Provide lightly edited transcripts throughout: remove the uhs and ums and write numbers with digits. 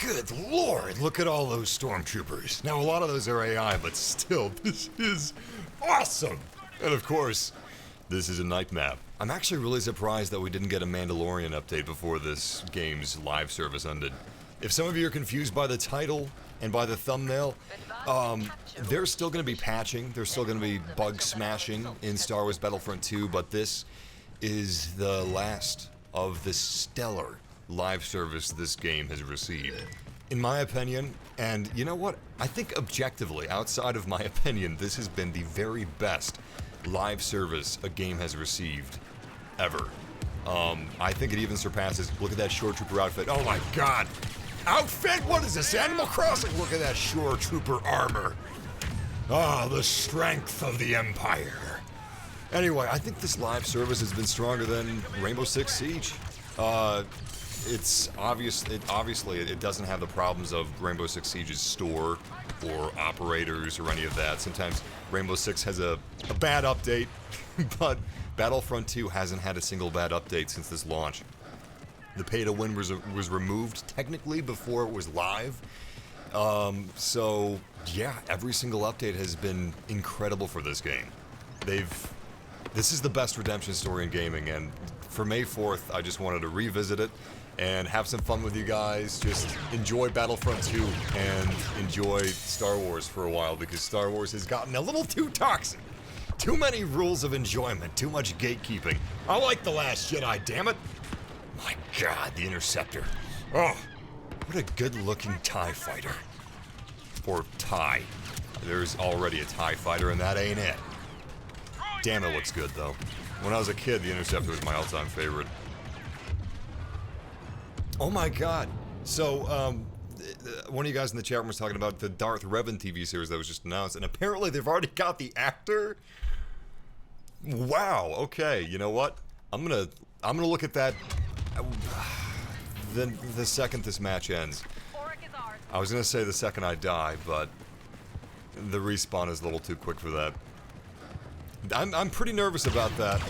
Good lord, look at all those stormtroopers. Now, a lot of those are AI, but still, this is awesome. And of course, this is a night map. I'm actually really surprised that we didn't get a Mandalorian update before this game's live service ended. If some of you are confused by the title and by the thumbnail, there's still going to be patching, there's still going to be bug smashing in Star Wars Battlefront II, but this is the last of the stellar live service this game has received. In my opinion, and you know what, I think objectively, outside of my opinion, this has been the very best live service a game has received ever. I think it even surpasses, look at that Shore Trooper outfit, oh my god! Outfit? What is this, Animal Crossing? Look at that Shore Trooper armor. Ah, the strength of the Empire. Anyway, I think this live service has been stronger than Rainbow Six Siege. It's obviously it doesn't have the problems of Rainbow Six Siege's store or operators or any of that. Sometimes Rainbow Six has a bad update, but Battlefront 2 hasn't had a single bad update since this launch. The pay to win was removed technically before it was live. So yeah, every single update has been incredible for this game. This is the best redemption story in gaming, and for May 4th, I just wanted to revisit it and have some fun with you guys, just enjoy Battlefront 2 and enjoy Star Wars for a while, because Star Wars has gotten a little too toxic. Too many rules of enjoyment, too much gatekeeping. I like The Last Jedi, damn it! My god, the Interceptor. Oh, what a good-looking TIE fighter. Or TIE. There's already a TIE fighter and that ain't it. Damn, it looks good though. When I was a kid, the Interceptor was my all-time favorite. Oh my god. So, one of you guys in the chat room was talking about the Darth Revan TV series that was just announced, and apparently they've already got the actor? Wow, okay, you know what? I'm gonna look at that the second this match ends. I was gonna say the second I die, but the respawn is a little too quick for that. I'm pretty nervous about that.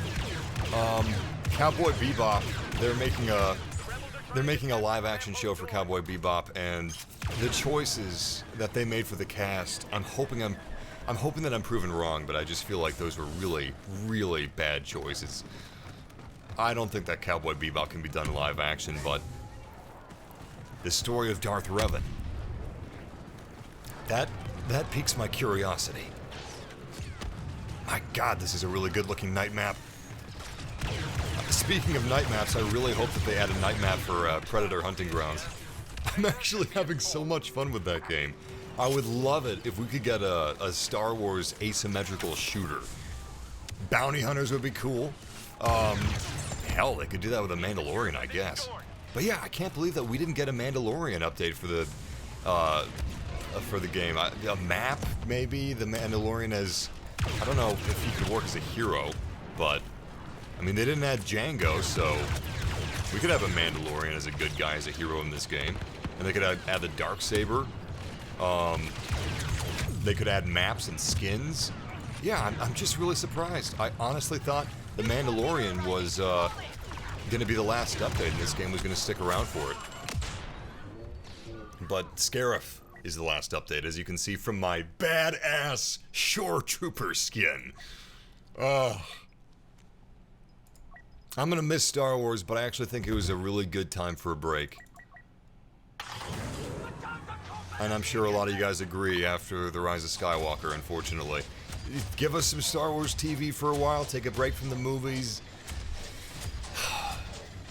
Cowboy Bebop, they're making a live action show for Cowboy Bebop, and the choices that they made for the cast, I'm hoping that I'm proven wrong, but I just feel like those were really, really bad choices. I don't think that Cowboy Bebop can be done live action, but the story of Darth Revan, that piques my curiosity. My god, this is a really good looking night map. Speaking of night maps, I really hope that they add a night map for Predator Hunting Grounds. I'm actually having so much fun with that game. I would love it if we could get a Star Wars asymmetrical shooter. Bounty hunters would be cool. Hell, they could do that with a Mandalorian, I guess. But yeah, I can't believe that we didn't get a Mandalorian update for the game. A map, maybe? The Mandalorian as... I don't know if he could work as a hero, but... I mean, they didn't add Django, so... We could have a Mandalorian as a good guy, as a hero in this game. And they could add the Darksaber. They could add maps and skins. Yeah, I'm just really surprised. I honestly thought the Mandalorian was going to be the last update, and this game was going to stick around for it. But Scarif is the last update, as you can see from my badass Shore Trooper skin. I'm going to miss Star Wars, but I actually think it was a really good time for a break. And I'm sure a lot of you guys agree after The Rise of Skywalker, unfortunately. Give us some Star Wars TV for a while, take a break from the movies.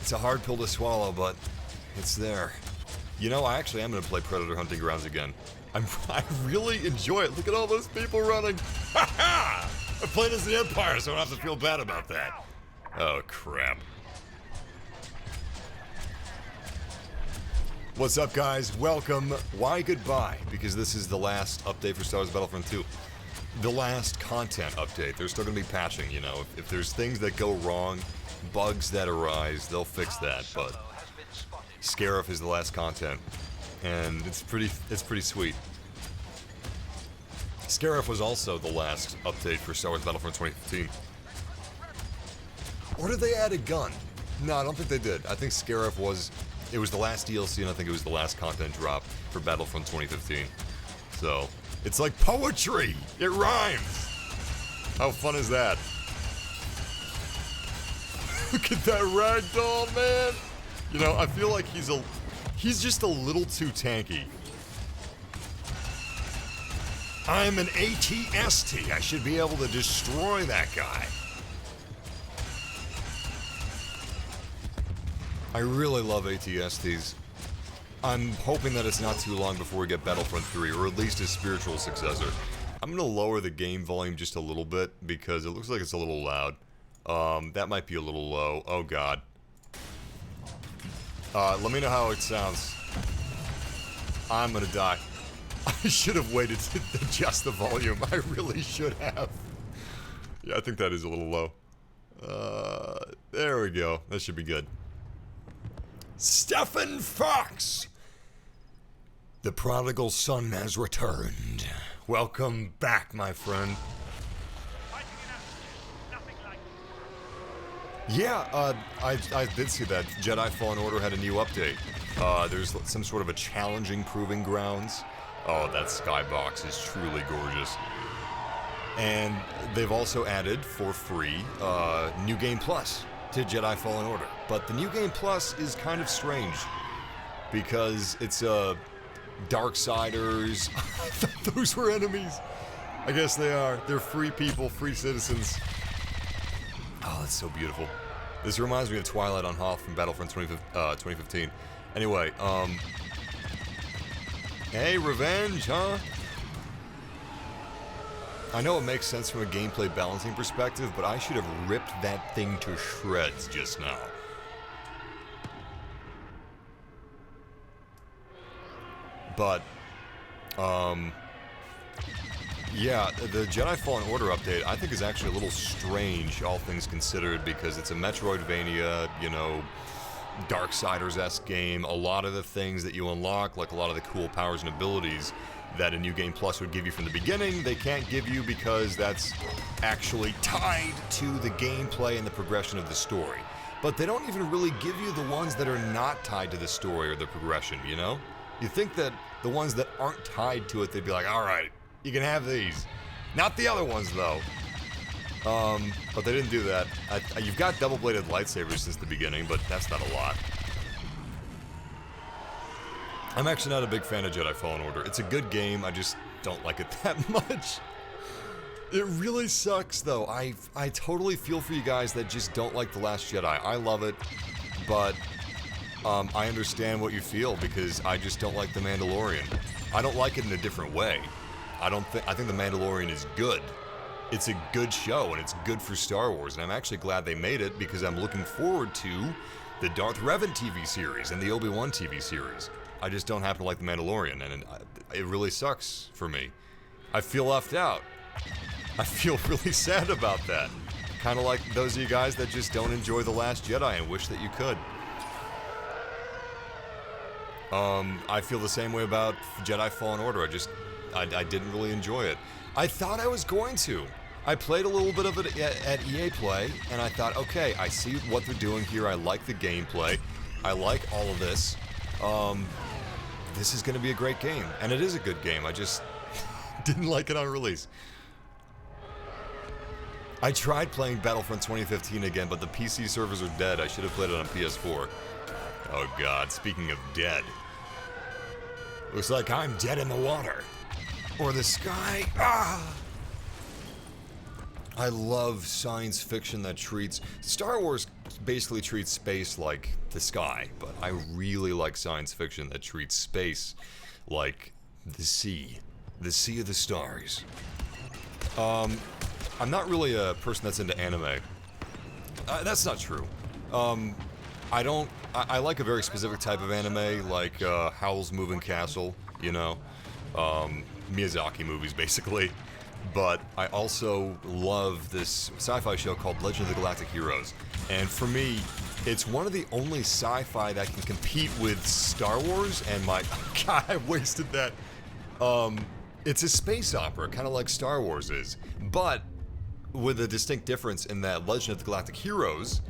It's a hard pill to swallow, but it's there. You know, I actually am going to play Predator Hunting Grounds again. I really enjoy it. Look at all those people running. Ha ha! I'm playing as the Empire, so I don't have to feel bad about that. Oh, crap. What's up, guys? Welcome. Why goodbye? Because this is the last update for Star Wars Battlefront 2. The last content update. They're still going to be patching, you know. If there's things that go wrong, bugs that arise, they'll fix that, but Scarif is the last content, and it's pretty sweet. Scarif was also the last update for Star Wars Battlefront 2015. Or did they add a gun? No, I don't think they did. I think Scarif was It was the last DLC, and I think it was the last content drop for Battlefront 2015. So, it's like poetry! It rhymes! How fun is that? Look at that ragdoll, man! You know, I feel like he's just a little too tanky. I'm an ATST. I should be able to destroy that guy. I really love ATSTs. I'm hoping that it's not too long before we get Battlefront 3, or at least a spiritual successor. I'm gonna lower the game volume just a little bit, because it looks like it's a little loud. That might be a little low. Oh god. Let me know how it sounds. I'm gonna die. I should have waited to adjust the volume. I really should have. Yeah, I think that is a little low. There we go. That should be good. Stephen Fox! The prodigal son has returned. Welcome back, my friend. Yeah, I did see that. Jedi Fallen Order had a new update. There's some sort of a challenging proving grounds. Oh, that skybox is truly gorgeous. And they've also added, for free, New Game Plus to Jedi Fallen Order. But the New Game Plus is kind of strange, because it's, Darksiders. I thought those were enemies. I guess they are. They're free people, free citizens. Oh, that's so beautiful. This reminds me of Twilight on Hoth from Battlefront 2015. Anyway, hey, revenge, huh? I know it makes sense from a gameplay balancing perspective, but I should have ripped that thing to shreds just now. But, yeah, the Jedi Fallen Order update I think is actually a little strange, all things considered, because it's a Metroidvania, you know, Darksiders-esque game. A lot of the things that you unlock, like a lot of the cool powers and abilities that a New Game Plus would give you from the beginning, they can't give you because that's actually tied to the gameplay and the progression of the story. But they don't even really give you the ones that are not tied to the story or the progression, you know? You think that the ones that aren't tied to it, they'd be like, alright, you can have these. Not the other ones, though. But they didn't do that. You've got double-bladed lightsabers since the beginning, but that's not a lot. I'm actually not a big fan of Jedi Fallen Order. It's a good game, I just don't like it that much. It really sucks, though. I totally feel for you guys that just don't like The Last Jedi. I love it, but I understand what you feel, because I just don't like The Mandalorian. I don't like it in a different way. I think The Mandalorian is good. It's a good show, and it's good for Star Wars, and I'm actually glad they made it, because I'm looking forward to the Darth Revan TV series and the Obi-Wan TV series. I just don't happen to like The Mandalorian, and it really sucks for me. I feel left out. I feel really sad about that. Kind of like those of you guys that just don't enjoy The Last Jedi and wish that you could. I feel the same way about Jedi Fallen Order. I didn't really enjoy it. I thought I was going to. I played a little bit of it at EA Play, and I thought, okay, I see what they're doing here. I like the gameplay. I like all of this. This is going to be a great game, and it is a good game. I just didn't like it on release. I tried playing Battlefront 2015 again, but the PC servers are dead. I should have played it on PS4. Oh god, speaking of dead. Looks like I'm dead in the water. Or the sky. Ah! I love science fiction that treats... Star Wars basically treats space like the sky, but I really like science fiction that treats space like the sea. The sea of the stars. I'm not really a person that's into anime. That's not true. I like a very specific type of anime, like Howl's Moving Castle, you know, Miyazaki movies, basically. But I also love this sci-fi show called Legend of the Galactic Heroes. And for me, it's one of the only sci-fi that can compete with Star Wars, and my... God, I wasted that. It's a space opera, kind of like Star Wars is. But with a distinct difference in that Legend of the Galactic Heroes,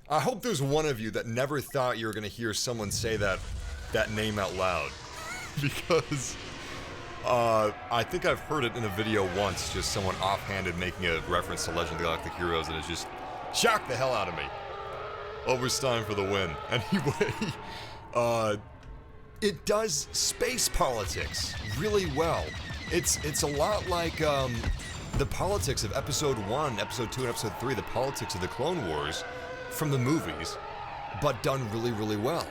I hope there's one of you that never thought you were gonna hear someone say that name out loud. Because, I think I've heard it in a video once, just someone offhanded making a reference to Legend of the Galactic Heroes, and it just shocked the hell out of me. Oberstein for the win. Anyway, it does space politics really well. It's a lot like, the politics of Episode 1, Episode 2, and Episode 3, the politics of the Clone Wars from the movies, but done really, really well.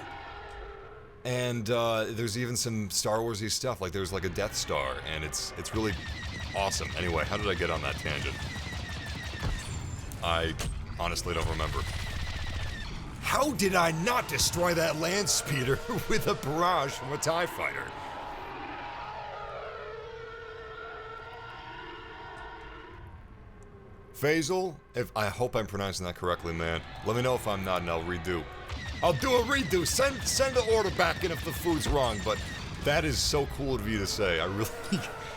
And there's even some Star Wars-y stuff, like there's like a Death Star, and it's really awesome. Anyway, how did I get on that tangent? I honestly don't remember. How did I not destroy that land speeder with a barrage from a TIE fighter? Faisal, I hope I'm pronouncing that correctly, man. Let me know if I'm not, and I'll redo. I'll do a redo. Send the order back in if the food's wrong, but that is so cool of you to say. I really,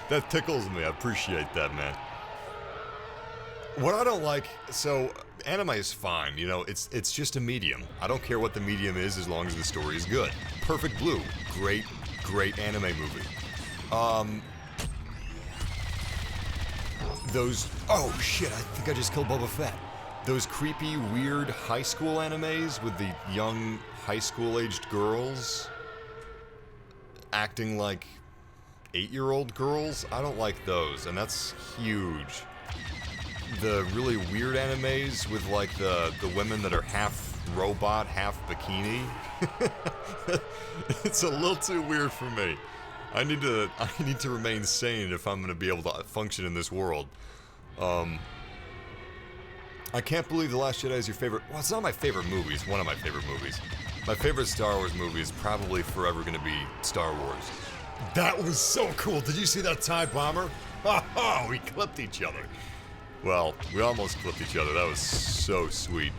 that tickles me. I appreciate that, man. What I don't like, so anime is fine, you know, it's just a medium. I don't care what the medium is as long as the story is good. Perfect Blue, great anime movie. Those, oh shit, I think I just killed Boba Fett. Those creepy, weird high school animes with the young high school-aged girls acting like 8-year-old girls, I don't like those, and that's huge. The really weird animes with like the women that are half robot, half bikini. It's a little too weird for me. I need to remain sane if I'm gonna be able to function in this world. I can't believe The Last Jedi is your favorite. Well, it's not my favorite movie. It's one of my favorite movies. My favorite Star Wars movie is probably forever gonna be Star Wars. That was so cool. Did you see that TIE bomber? Ha ha! We clipped each other. Well, we almost clipped each other. That was so sweet.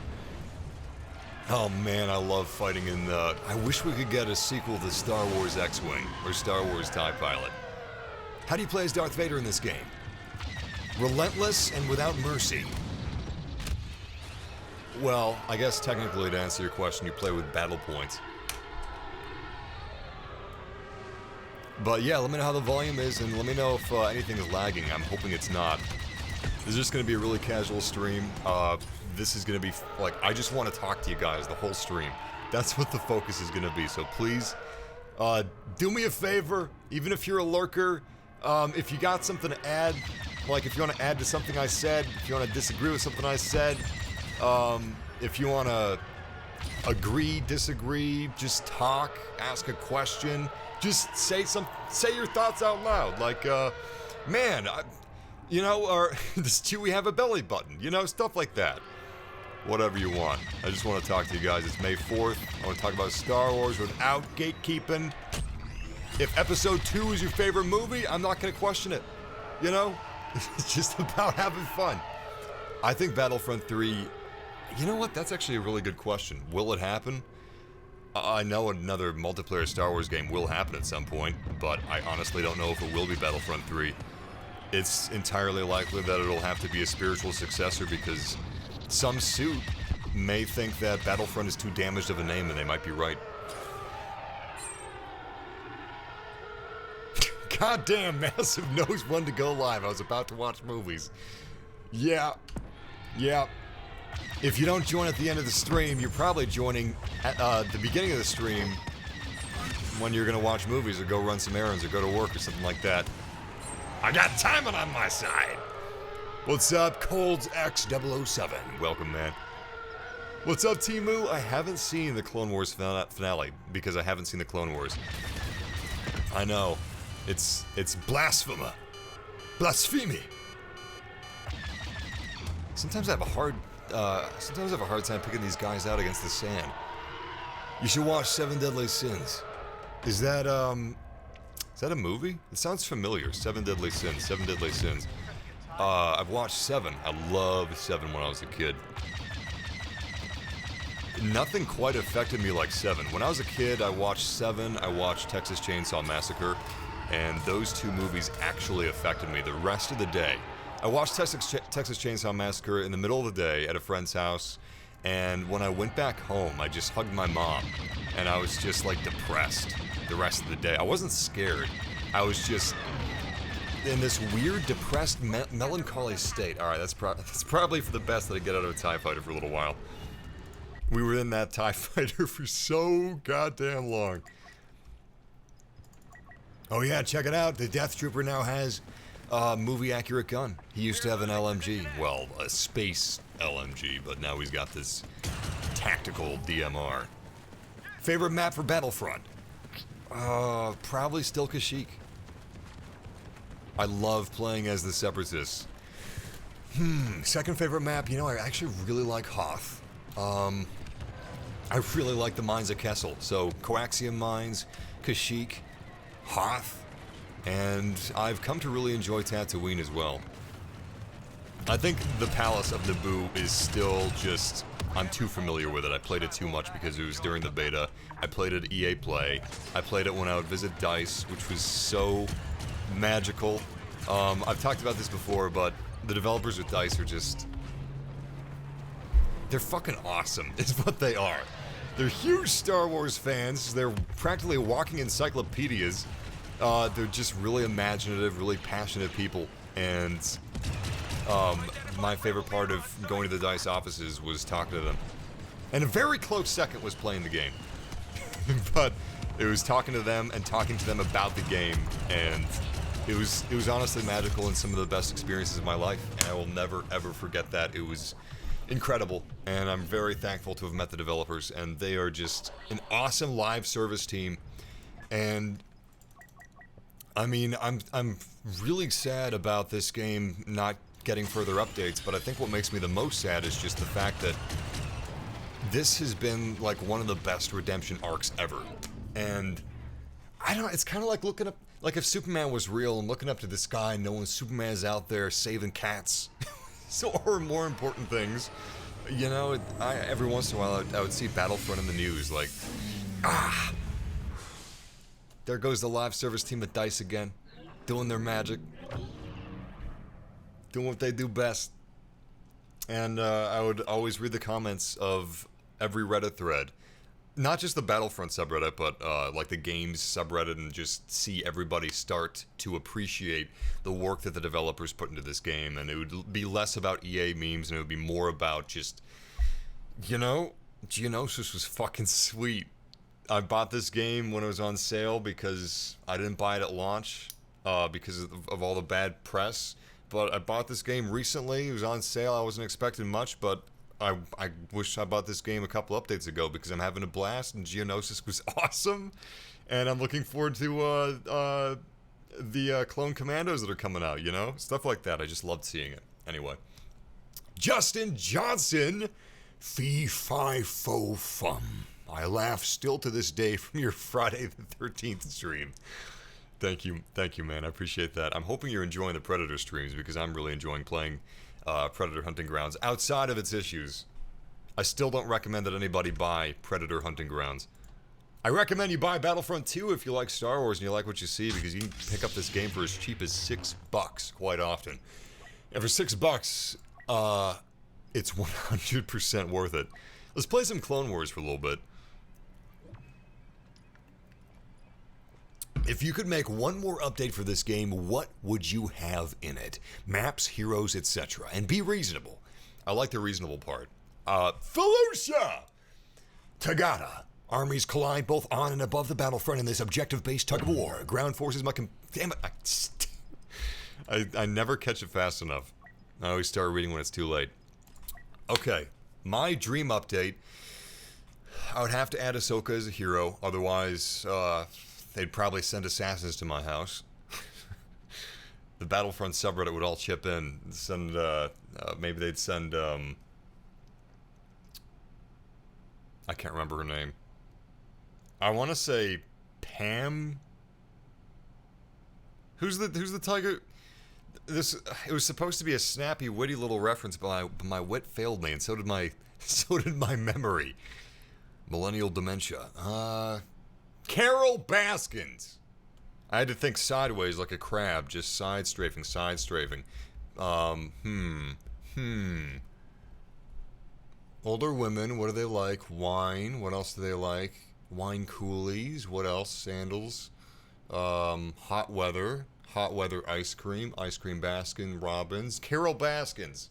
Oh man, I love fighting in the... I wish we could get a sequel to Star Wars X-Wing, or Star Wars TIE Pilot. How do you play as Darth Vader in this game? Relentless and without mercy. Well, I guess technically to answer your question, you play with battle points. But yeah, let me know how the volume is, and let me know if anything is lagging. I'm hoping it's not. This is just going to be a really casual stream. This is going to be, like, I just want to talk to you guys the whole stream. That's what the focus is going to be. So please, do me a favor, even if you're a lurker, if you got something to add, like if you want to add to something I said, if you want to disagree with something I said, if you want to agree, disagree, just talk, ask a question, just say your thoughts out loud. Like, man, you know, or does Chewie have a belly button? You know, stuff like that. Whatever you want. I just want to talk to you guys. It's May 4th. I want to talk about Star Wars without gatekeeping. If Episode 2 is your favorite movie, I'm not going to question it. You know? It's just about having fun. I think Battlefront 3... You know what? That's actually a really good question. Will it happen? I know another multiplayer Star Wars game will happen at some point, but I honestly don't know if it will be Battlefront 3. It's entirely likely that it'll have to be a spiritual successor because some suit may think that Battlefront is too damaged of a name, and they might be right. Goddamn, Massive knows when to go live. I was about to watch movies. Yeah. If you don't join at the end of the stream, you're probably joining at the beginning of the stream when you're gonna watch movies or go run some errands or go to work or something like that. I got timing on my side. What's up, Colds X007? Welcome, man. What's up, Timu? I haven't seen the Clone Wars finale because I haven't seen the Clone Wars. I know. It's blasphemy. Blasphemy. Sometimes I have a hard time picking these guys out against the sand. You should watch Seven Deadly Sins. Is that a movie? It sounds familiar. Seven Deadly Sins. Seven Deadly Sins. I've watched 7. I loved 7 when I was a kid. Nothing quite affected me like 7. When I was a kid, I watched 7, I watched Texas Chainsaw Massacre, and those two movies actually affected me the rest of the day. I watched Texas Chainsaw Massacre in the middle of the day at a friend's house, And when I went back home, I just hugged my mom, and I was just like depressed the rest of the day. I wasn't scared. I was just in this weird, depressed, melancholy state. All right, that's probably for the best that I get out of a TIE fighter for a little while. We were in that TIE fighter for so goddamn long. Oh yeah, check it out. The Death Trooper now has a movie-accurate gun. He used to have an LMG. Well, a space LMG, but now he's got this tactical DMR. Favorite map for Battlefront? Probably still Kashyyyk. I love playing as the Separatists. Second favorite map, you know, I actually really like Hoth. I really like the mines at Kessel. So, Coaxium Mines, Kashyyyk, Hoth, and I've come to really enjoy Tatooine as well. I think the Palace of Naboo is still just... I'm too familiar with it. I played it too much because it was during the beta. I played it at EA Play. I played it when I would visit DICE, which was so magical. I've talked about this before, but the developers with DICE are just... They're fucking awesome, is what they are. They're huge Star Wars fans. They're practically walking encyclopedias. They're just really imaginative, really passionate people. And my favorite part of going to the DICE offices was talking to them. And a very close second was playing the game. But it was talking to them and talking to them about the game. And it was honestly magical and some of the best experiences of my life. And I will never, ever forget that. It was incredible, and I'm very thankful to have met the developers, and they are just an awesome live service team. And I mean, I'm really sad about this game not getting further updates, but I think what makes me the most sad is just the fact that this has been like one of the best redemption arcs ever. And I don't know, it's kind of like looking up, like if Superman was real and looking up to the sky and knowing Superman's out there saving cats. So, or more important things, you know, every once in a while I would see Battlefront in the news, like, there goes the live service team at DICE again, doing their magic, doing what they do best. And I would always read the comments of every Reddit thread, not just the Battlefront subreddit, but like the games subreddit, and just see everybody start to appreciate the work that the developers put into this game. And it would be less about EA memes, and it would be more about just, you know, Geonosis was fucking sweet. I bought this game when it was on sale because I didn't buy it at launch because of all the bad press. But I bought this game recently. It was on sale. I wasn't expecting much, but I wish I bought this game a couple updates ago because I'm having a blast, and Geonosis was awesome. And I'm looking forward to the Clone Commandos that are coming out, you know? Stuff like that. I just loved seeing it. Anyway. Justin Johnson, Fee Fi Fo Fum. I laugh still to this day from your Friday the 13th stream. Thank you, man. I appreciate that. I'm hoping you're enjoying the Predator streams because I'm really enjoying playing Predator Hunting Grounds outside of its issues. I still don't recommend that anybody buy Predator Hunting Grounds. I recommend you buy Battlefront 2 if you like Star Wars and you like what you see, because you can pick up this game for as cheap as $6 quite often. And for $6, it's 100% worth it. Let's play some Clone Wars for a little bit. If you could make one more update for this game, what would you have in it? Maps, heroes, etc. And be reasonable. I like the reasonable part. Felucia! Tagada. Armies collide both on and above the battlefront in this objective-based tug-of-war. Ground forces must damn it. I never catch it fast enough. I always start reading when it's too late. Okay. My dream update. I would have to add Ahsoka as a hero. Otherwise, they'd probably send assassins to my house. The Battlefront subreddit would all chip in. Send, maybe they'd send, I can't remember her name. I want to say Pam. Who's the tiger? It was supposed to be a snappy, witty little reference, but my wit failed me, and so did my memory. Millennial dementia. Carol Baskins. I had to think sideways like a crab, just side strafing. Older women, what do they like? Wine, what else do they like? Wine coolies, what else? Sandals. Hot weather ice cream Baskin Robbins. Carol Baskins.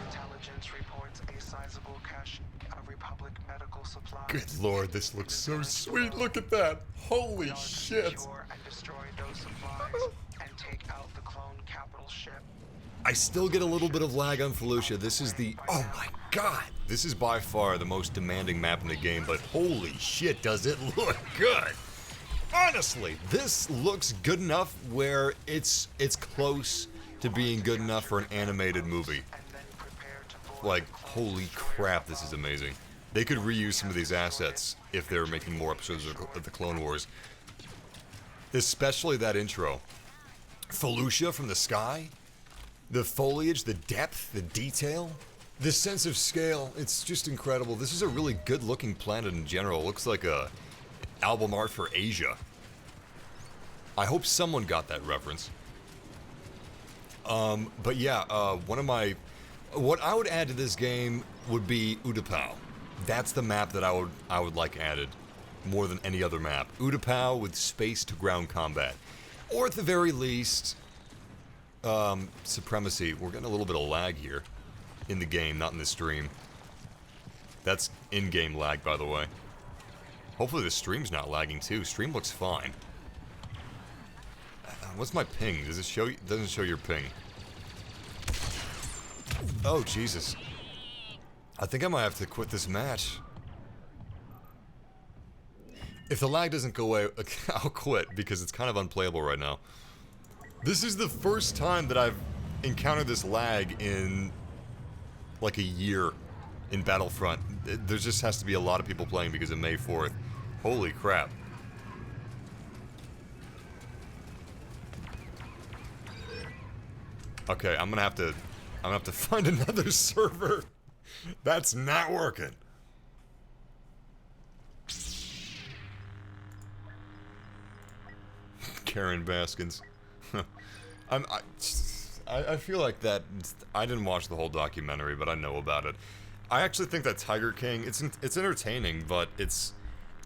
Intelligence reports a sizable cache of Republic medical supplies. Good lord, this looks so sweet. Look at that. Holy shit. Secure and destroy those supplies and take out the clone capital ship. I still get a little bit of lag on Felucia. This is the... Oh my god! This is by far the most demanding map in the game, but holy shit, does it look good! Honestly, this looks good enough where it's close to being good enough for an animated movie. Like, holy crap, this is amazing. They could reuse some of these assets if they were making more episodes of the Clone Wars. Especially that intro. Felucia from the sky? The foliage, the depth, the detail, the sense of scale, it's just incredible. This is a really good-looking planet in general. It looks like a album art for Asia. I hope someone got that reference. But yeah, what I would add to this game would be Utapau. That's the map that I would like added more than any other map. Utapau with space-to-ground combat. Or at the very least... Supremacy. We're getting a little bit of lag here in the game, not in the stream. That's in-game lag, by the way. Hopefully the stream's not lagging too. Stream looks fine. What's my ping? Does it show? It doesn't show your ping. Oh Jesus! I think I might have to quit this match. If the lag doesn't go away, I'll quit because it's kind of unplayable right now. This is the first time that I've encountered this lag in like a year in Battlefront. There just has to be a lot of people playing because of May 4th. Holy crap. Okay, I'm gonna have to find another server. That's not working. Karen Baskins. I feel like that. I didn't watch the whole documentary, but I know about it. I actually think that Tiger King, it's entertaining, but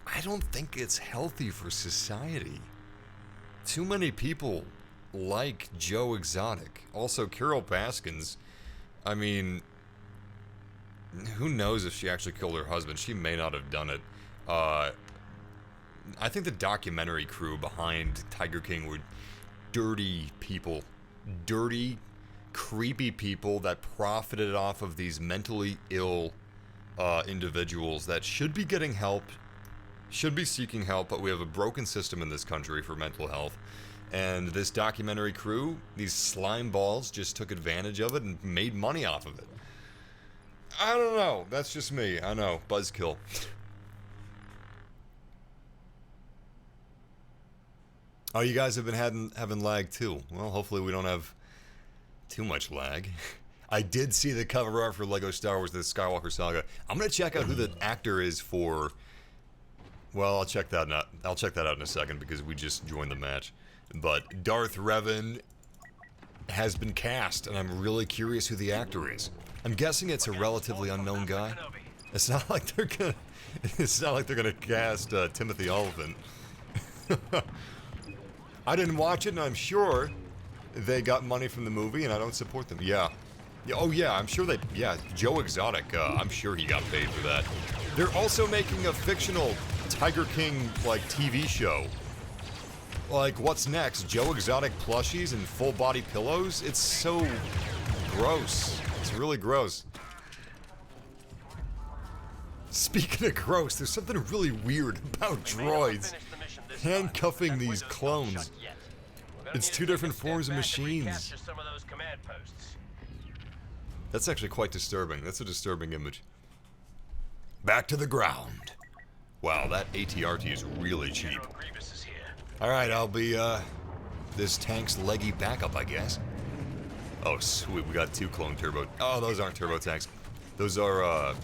I don't think it's healthy for society. Too many people like Joe Exotic. Also, Carol Baskins, I mean, who knows if she actually killed her husband? She may not have done it. I think the documentary crew behind Tiger King were dirty people. Dirty, creepy people that profited off of these mentally ill individuals that should be getting help, should be seeking help, but we have a broken system in this country for mental health. And this documentary crew, these slime balls, just took advantage of it and made money off of it. I don't know. That's just me. I know. Buzzkill. Oh, you guys have been having lag too. Well, hopefully we don't have too much lag. I did see the cover art for Lego Star Wars: The Skywalker Saga. I'm gonna check out who the actor is for. Well, I'll check that out. I'll check that out in a second because we just joined the match. But Darth Revan has been cast, and I'm really curious who the actor is. I'm guessing it's a relatively unknown guy. It's not like they're gonna. It's not like they're gonna cast Timothy Olyphant. I didn't watch it, and I'm sure they got money from the movie, and I don't support them. Yeah. Oh yeah, I'm sure they. Yeah, Joe Exotic. I'm sure he got paid for that. They're also making a fictional Tiger King like TV show. Like, what's next? Joe Exotic plushies and full body pillows? It's so gross. It's really gross. Speaking of gross, there's something really weird about droids handcuffing these clones. It's two different forms of machines. That's actually quite disturbing. That's a disturbing image. Back to the ground. Wow, that ATRT is really cheap. Alright, I'll be, this tank's leggy backup, I guess. Oh, sweet, we got two clone turbo. Oh, those aren't turbo tanks. Those are, I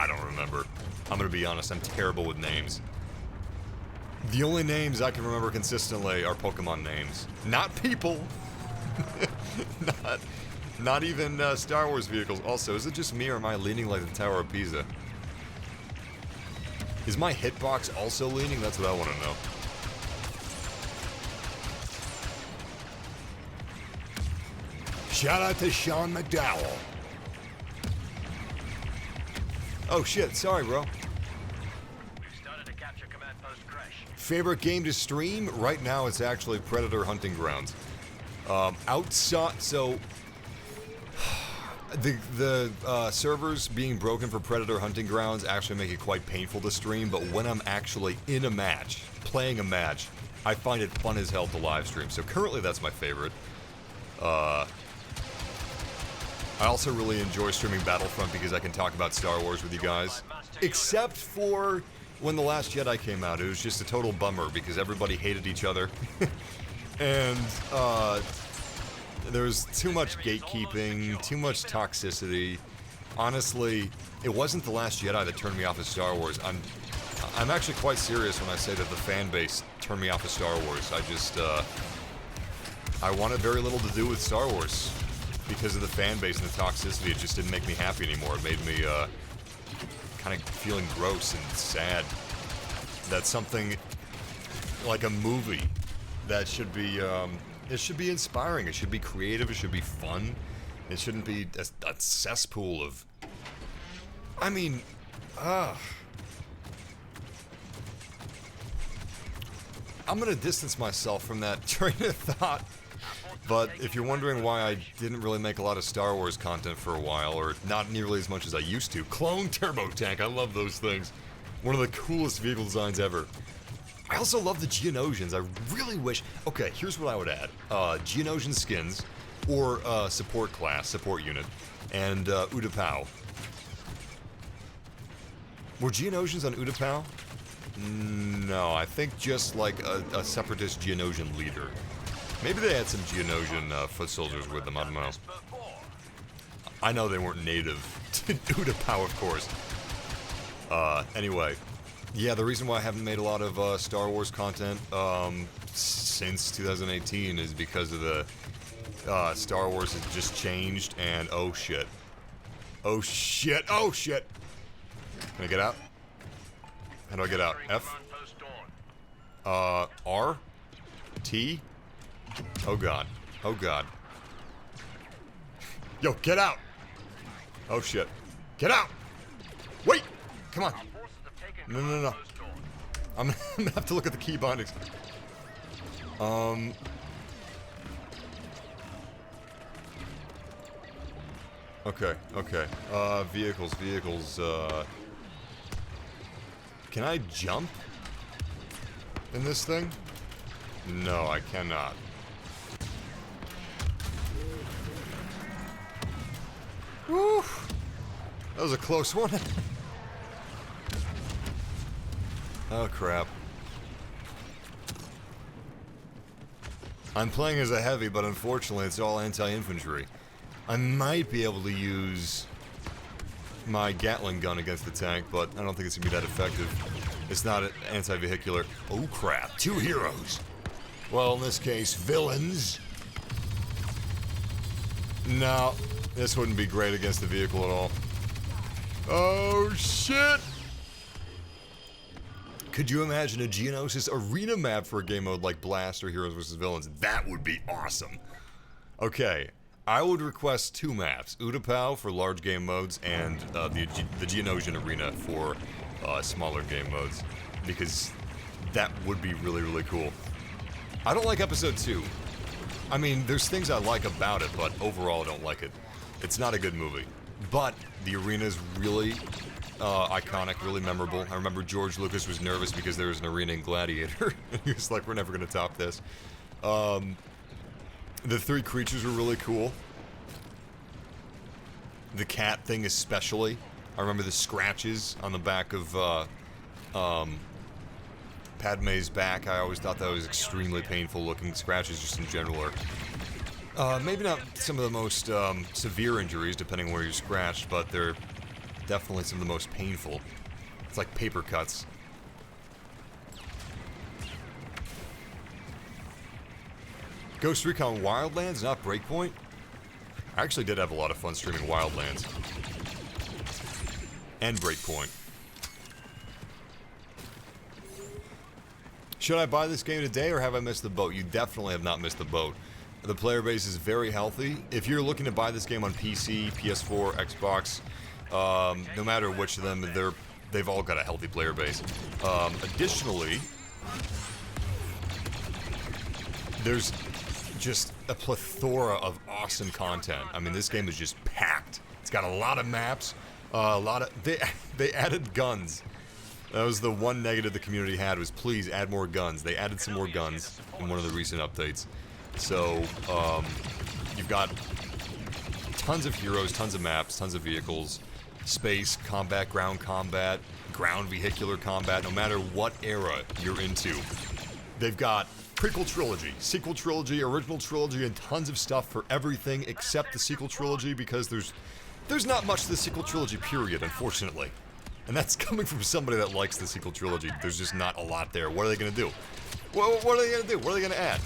don't remember. I'm gonna be honest, I'm terrible with names. The only names I can remember consistently are Pokemon names. Not people. Not even Star Wars vehicles. Also, is it just me or am I leaning like the Tower of Pisa? Is my hitbox also leaning? That's what I want to know. Shout out to Sean McDowell. Oh shit, sorry bro. Started to capture command post crash. Favorite game to stream? Right now it's actually Predator Hunting Grounds. Outside, so the servers being broken for Predator Hunting Grounds actually make it quite painful to stream, but when I'm actually in a match, playing a match, I find it fun as hell to live stream. So currently that's my favorite. I also really enjoy streaming Battlefront because I can talk about Star Wars with you guys. Except for when The Last Jedi came out, it was just a total bummer because everybody hated each other. And there was too much gatekeeping, too much toxicity. Honestly, it wasn't The Last Jedi that turned me off of Star Wars. I'm actually quite serious when I say that the fan base turned me off of Star Wars. I wanted very little to do with Star Wars. Because of the fan base and the toxicity, it just didn't make me happy anymore. It made me kind of feeling gross and sad. That something like a movie that should be it should be inspiring. It should be creative. It should be fun. It shouldn't be a cesspool of. I mean, I'm gonna distance myself from that train of thought. But if you're wondering why I didn't really make a lot of Star Wars content for a while, or not nearly as much as I used to, Clone Turbo Tank, I love those things. One of the coolest vehicle designs ever. I also love the Geonosians. I really wish... Okay, here's what I would add. Geonosian skins, or support class, support unit, and Utapau. Were Geonosians on Utapau? No, I think just like a separatist Geonosian leader. Maybe they had some Geonosian foot soldiers with them, I don't know. I know they weren't native to Utapau, of course. Anyway, yeah, the reason why I haven't made a lot of Star Wars content since 2018 is because of the Star Wars has just changed, and oh shit. Oh shit, oh shit! Can I get out? How do I get out? F? R? T? Oh god. Oh god. Yo, get out! Oh shit. Get out! Wait! Come on. No, no, no. I'm gonna have to look at the key bindings. Okay, okay. Vehicles. Can I jump in this thing? No, I cannot. Woo! That was a close one. Oh crap. I'm playing as a heavy, but unfortunately it's all anti-infantry. I might be able to use my Gatling gun against the tank, but I don't think it's gonna be that effective. It's not anti-vehicular. Oh crap, 2 heroes. Well, in this case, villains. No, this wouldn't be great against the vehicle at all. Oh shit! Could you imagine a Geonosis arena map for a game mode like Blast or Heroes vs. Villains? That would be awesome. Okay, I would request 2 maps. Utapau for large game modes and the Geonosian arena for smaller game modes. Because that would be really, really cool. I don't like Episode 2. I mean, there's things I like about it, but overall I don't like it. It's not a good movie. But the arena's really iconic, really memorable. I remember George Lucas was nervous because there was an arena in Gladiator. He was like, we're never going to top this. The 3 creatures were really cool. The cat thing especially. I remember the scratches on the back of Padme's back. I always thought that was extremely painful looking. Scratches just in general are maybe not some of the most severe injuries, depending on where you're scratched, but they're definitely some of the most painful. It's like paper cuts. Ghost Recon Wildlands, not Breakpoint? I actually did have a lot of fun streaming Wildlands. And Breakpoint. Should I buy this game today or have I missed the boat? You definitely have not missed the boat. The player base is very healthy. If you're looking to buy this game on PC, PS4, Xbox, no matter which of them, they've all got a healthy player base. Additionally, there's just a plethora of awesome content. I mean, this game is just packed. It's got a lot of maps, they added guns. That was the one negative the community had, was please add more guns. They added some more guns in one of the recent updates. So, you've got tons of heroes, tons of maps, tons of vehicles, space, combat, ground vehicular combat, no matter what era you're into. They've got prequel trilogy, sequel trilogy, original trilogy, and tons of stuff for everything except the sequel trilogy, because there's not much to the sequel trilogy, period, unfortunately. And that's coming from somebody that likes the sequel trilogy. There's just not a lot there. What are they going to do? What are they going to do? What are they going to add?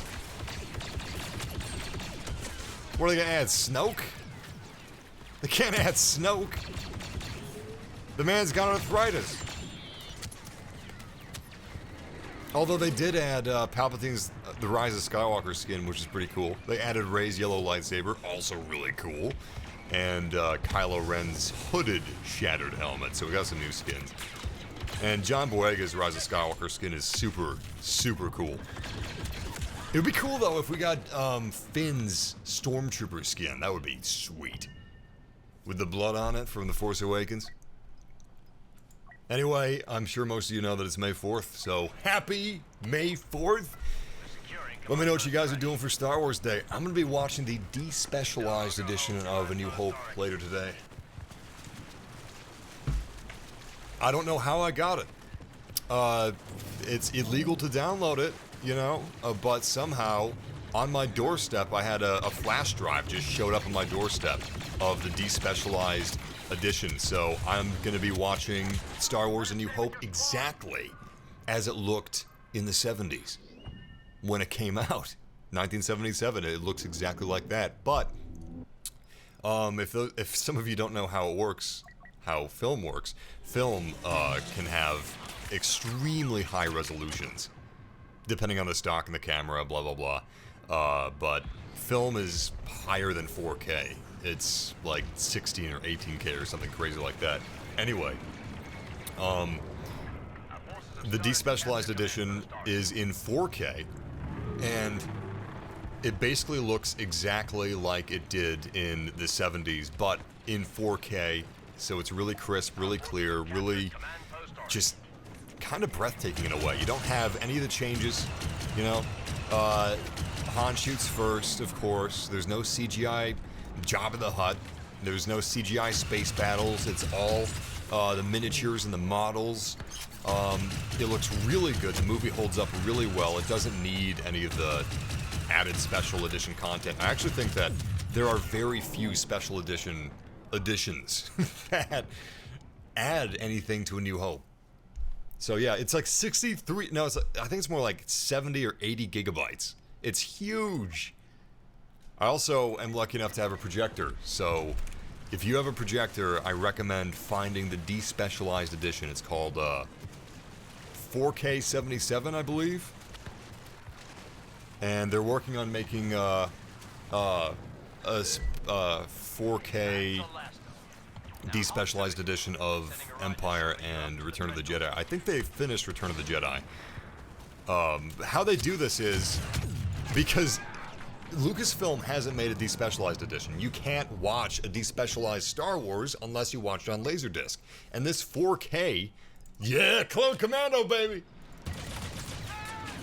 What are they going to add? Snoke? They can't add Snoke. The man's got arthritis. Although they did add Palpatine's The Rise of Skywalker skin, which is pretty cool. They added Rey's yellow lightsaber, also really cool. And Kylo Ren's hooded shattered helmet, so we got some new skins. And John Boyega's Rise of Skywalker skin is super, super cool. It would be cool, though, if we got Finn's Stormtrooper skin. That would be sweet. With the blood on it from The Force Awakens. Anyway, I'm sure most of you know that it's May 4th, so happy May 4th! Let me know what you guys are doing for Star Wars Day. I'm going to be watching the despecialized edition of A New Hope later today. I don't know how I got it. It's illegal to download it, you know, but somehow on my doorstep I had a flash drive just showed up on my doorstep of the despecialized edition. So I'm going to be watching Star Wars A New Hope exactly as it looked in the 70s. When it came out, 1977, it looks exactly like that. But if some of you don't know how it works, how film works, film can have extremely high resolutions, depending on the stock and the camera, blah blah blah. But film is higher than 4K. It's like 16 or 18K or something crazy like that. Anyway, the despecialized edition is in 4K. And it basically looks exactly like it did in the 70s, but in 4K, so it's really crisp, really clear, really just kind of breathtaking in a way. You don't have any of the changes, you know. Han shoots first, of course. There's no CGI Jabba the Hutt. There's no CGI space battles. It's all the miniatures and the models. It looks really good. The movie holds up really well. It doesn't need any of the added special edition content. I actually think that there are very few special editions that add anything to A New Hope. So yeah, it's like 63, no, I think it's more like 70 or 80 gigabytes. It's huge. I also am lucky enough to have a projector, so if you have a projector, I recommend finding the despecialized edition. It's called 4K 77, I believe. And they're working on making a 4K despecialized edition of Empire and Return of the Jedi. I think they finished Return of the Jedi. How they do this is because Lucasfilm hasn't made a despecialized edition. You can't watch a despecialized Star Wars unless you watch it on Laserdisc. And this 4K, yeah, Clone Commando, baby!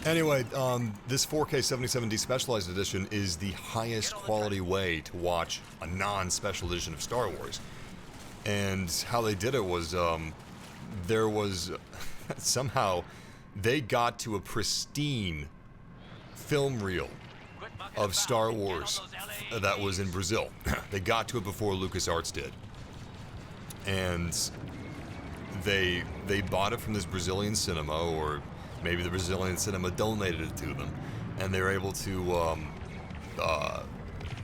Anyway, this 4K 77 despecialized edition is the highest quality way to watch a non-special edition of Star Wars. And how they did it was, there was, somehow, they got to a pristine film reel of Star Wars that was in Brazil. They got to it before LucasArts did. And they bought it from this Brazilian cinema, or maybe the Brazilian cinema donated it to them, and they were able to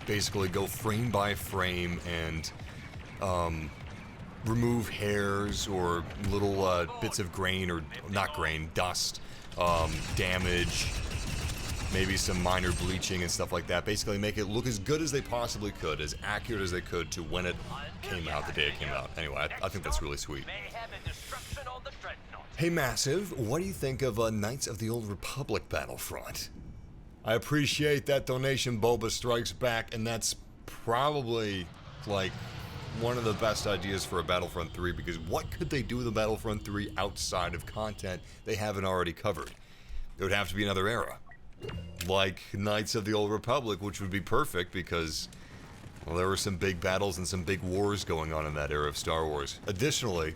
basically go frame by frame and remove hairs or little bits of grain, or not grain, dust, damage, maybe some minor bleaching and stuff like that. Basically make it look as good as they possibly could, as accurate as they could to when it came out, the day it came out. Anyway, I think that's really sweet. Hey Massive, what do you think of Knights of the Old Republic Battlefront? I appreciate that donation, Boba Strikes Back, and that's probably like one of the best ideas for a Battlefront 3, because what could they do with a Battlefront 3 outside of content they haven't already covered? It would have to be another era, like Knights of the Old Republic, which would be perfect because, well, there were some big battles and some big wars going on in that era of Star Wars. Additionally,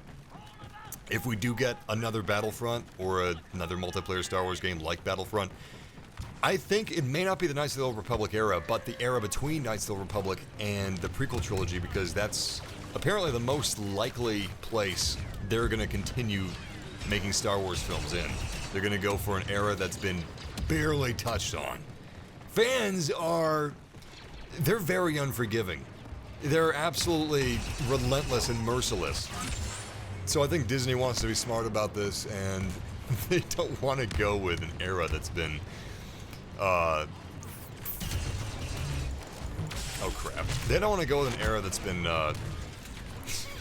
if we do get another Battlefront or another multiplayer Star Wars game like Battlefront, I think it may not be the Knights of the Old Republic era, but the era between Knights of the Old Republic and the prequel trilogy, because that's apparently the most likely place they're going to continue making Star Wars films in. They're going to go for an era that's been barely touched on. Fans they're very unforgiving. They're absolutely relentless and merciless. So I think Disney wants to be smart about this, and they don't want to go with an era that's been oh crap. They don't want to go with an era that's been,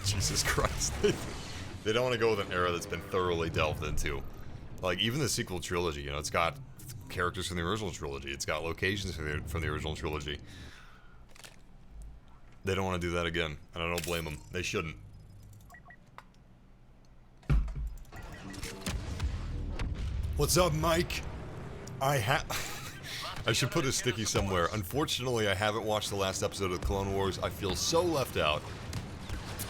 Jesus Christ. They don't want to go with an era that's been thoroughly delved into. Like, even the sequel trilogy, you know, it's got characters from the original trilogy. It's got locations from the original trilogy. They don't want to do that again, and I don't blame them. They shouldn't. What's up, Mike? I should put a sticky somewhere. Unfortunately, I haven't watched the last episode of Clone Wars. I feel so left out.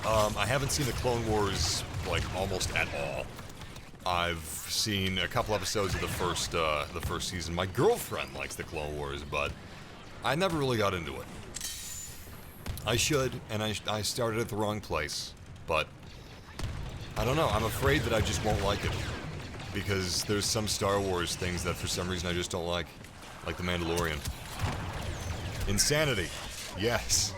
I haven't seen the Clone Wars, like, almost at all. I've seen a couple episodes of the first season. My girlfriend likes the Clone Wars, but I never really got into it. I should, and I started at the wrong place. But I don't know. I'm afraid that I just won't like it, because there's some Star Wars things that for some reason I just don't like the Mandalorian. Insanity. Yes.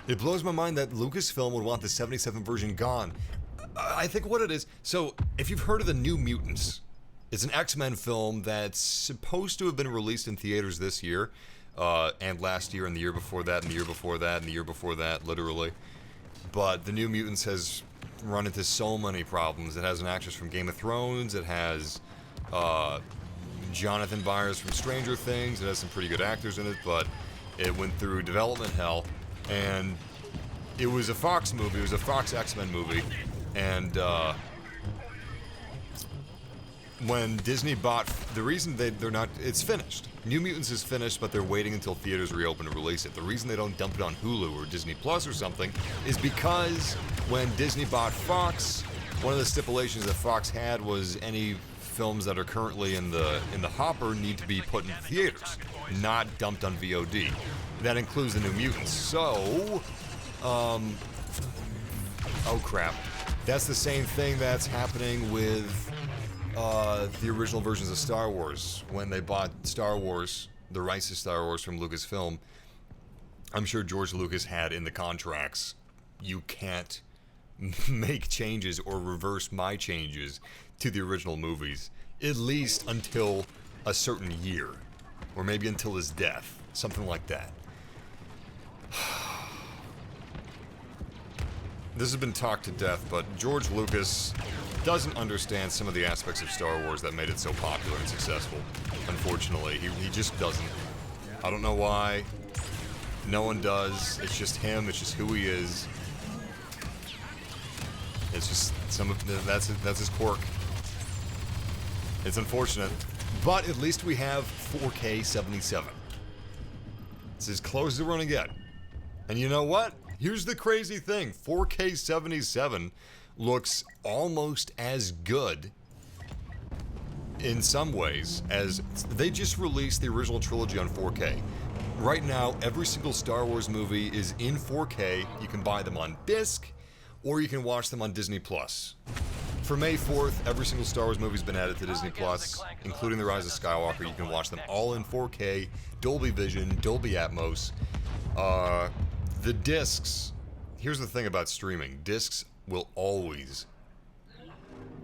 It blows my mind that Lucasfilm would want the 77 version gone. I think what it is, so if you've heard of the New Mutants, it's an X-Men film that's supposed to have been released in theaters this year, and last year, and the year before that, and the year before that, and the year before that, literally. But the New Mutants has run into so many problems. It has an actress from Game of Thrones, it has Jonathan Byers from Stranger Things, it has some pretty good actors in it, but it went through development hell, and it was a Fox movie, it was a Fox X-Men movie, and when Disney bought, the reason they're not, it's finished. New Mutants is finished, but they're waiting until theaters reopen to release it. The reason they don't dump it on Hulu or Disney Plus or something is because when Disney bought Fox, one of the stipulations that Fox had was any films that are currently in the hopper need to be put in theaters, not dumped on VOD. That includes the New Mutants. So, oh crap. That's the same thing that's happening with the original versions of Star Wars. When they bought Star Wars, the rights to Star Wars from Lucasfilm, I'm sure George Lucas had in the contracts, you can't make changes or reverse my changes to the original movies, at least until a certain year, or maybe until his death, something like that. This has been talked to death, but George Lucas doesn't understand some of the aspects of Star Wars that made it so popular and successful. Unfortunately, he just doesn't. I don't know why. No one does. It's just him. It's just who he is. It's just that's his quirk. It's unfortunate, but at least we have 4K 77. It's as close as we're gonna get. And you know what? Here's the crazy thing. 4K 77 looks almost as good in some ways as they just released the original trilogy on 4K. Right now, every single Star Wars movie is in 4K. You can buy them on disc, or you can watch them on Disney Plus. For May 4th, every single Star Wars movie's been added to Disney Plus, including The Rise of Skywalker. You can watch them all in 4K, Dolby Vision, Dolby Atmos. The discs, here's the thing about streaming. Discs will always,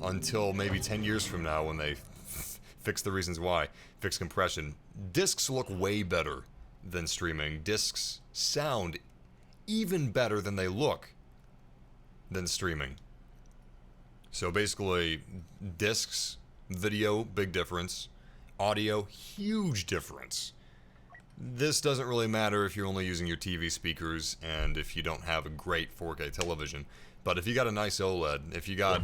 until maybe 10 years from now when they fix the reasons why, fix compression, discs look way better than streaming. Discs sound even better than they look than streaming. So basically, discs, video, big difference. Audio, huge difference. This doesn't really matter if you're only using your TV speakers and if you don't have a great 4K television. But if you got a nice OLED, if you got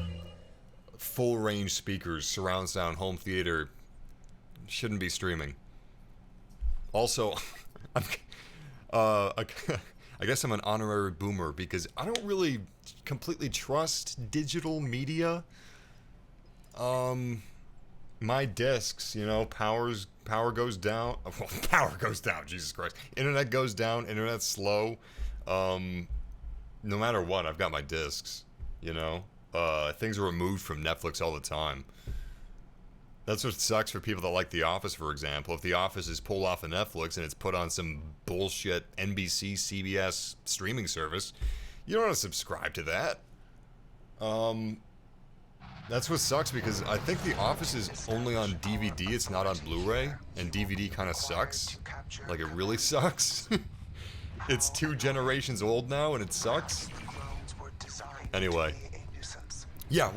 full range speakers, surround sound, home theater, shouldn't be streaming. Also, I guess I'm an honorary boomer because I don't really completely trust digital media. My discs, you know, power goes down. Well, power goes down, Jesus Christ. Internet goes down, internet's slow. No matter what, I've got my discs, you know. Things are removed from Netflix all the time. That's what sucks for people that like The Office, for example. If The Office is pulled off of Netflix and it's put on some bullshit NBC, CBS streaming service, you don't want to subscribe to that. That's what sucks because I think The Office is only on DVD, it's not on Blu-ray, and DVD kind of sucks. Like, it really sucks. It's 2 generations old now and it sucks. Anyway. Yeah,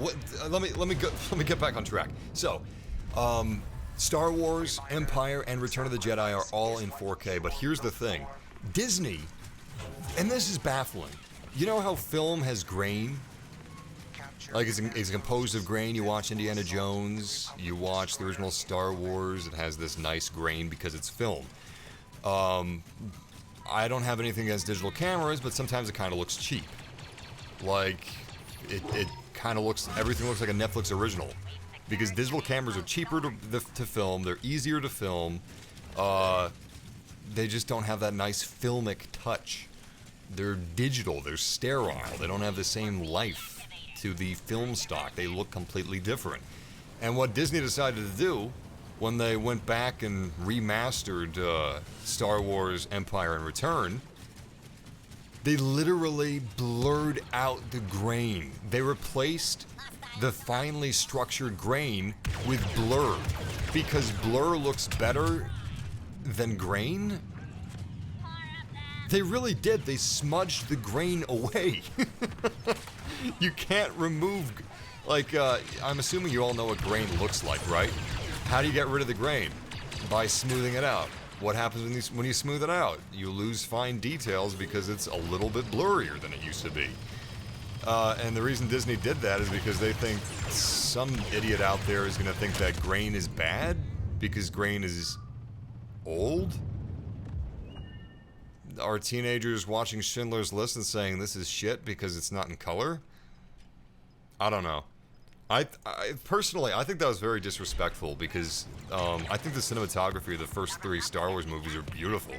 let me get back on track. So, Star Wars, Empire, and Return of the Jedi are all in 4K, but here's the thing. Disney, and this is baffling, you know how film has grain? Like, it's composed of grain. You watch Indiana Jones, you watch the original Star Wars, it has this nice grain because it's film. I don't have anything against digital cameras, but sometimes it kind of looks cheap. Like, it kind of looks, everything looks like a Netflix original. Because digital cameras are cheaper to film, they're easier to film, they just don't have that nice filmic touch. They're digital, they're sterile, they don't have the same life to the film stock, they look completely different. And what Disney decided to do when they went back and remastered Star Wars Empire and Return, they literally blurred out the grain. They replaced the finely structured grain with blur because blur looks better than grain. They really did. They smudged the grain away. You can't remove, like, I'm assuming you all know what grain looks like, right? How do you get rid of the grain? By smoothing it out. What happens when you smooth it out? You lose fine details because it's a little bit blurrier than it used to be. And the reason Disney did that is because they think some idiot out there is going to think that grain is bad because grain is old. Are teenagers watching Schindler's List and saying this is shit because it's not in color? I don't know. I personally, I think that was very disrespectful because I think the cinematography of the first 3 Star Wars movies are beautiful.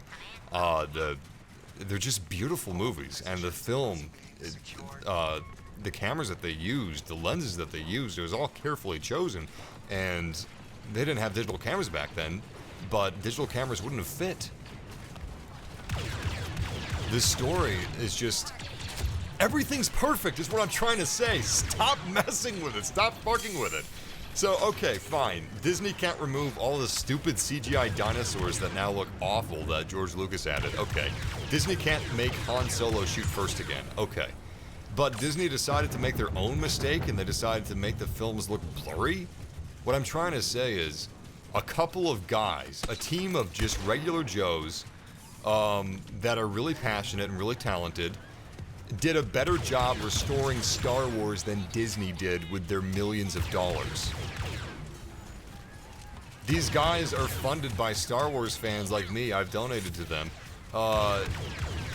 They're just beautiful movies, and the film, the cameras that they used, the lenses that they used, it was all carefully chosen, and they didn't have digital cameras back then, but digital cameras wouldn't have fit. This story is just... everything's perfect is what I'm trying to say. Stop messing with it. Stop fucking with it. So, okay, fine. Disney can't remove all the stupid CGI dinosaurs that now look awful that George Lucas added. Okay. Disney can't make Han Solo shoot first again. Okay. But Disney decided to make their own mistake and they decided to make the films look blurry? What I'm trying to say is a couple of guys, a team of just regular Joes that are really passionate and really talented, did a better job restoring Star Wars than Disney did with their millions of dollars. These guys are funded by Star Wars fans like me. I've donated to them.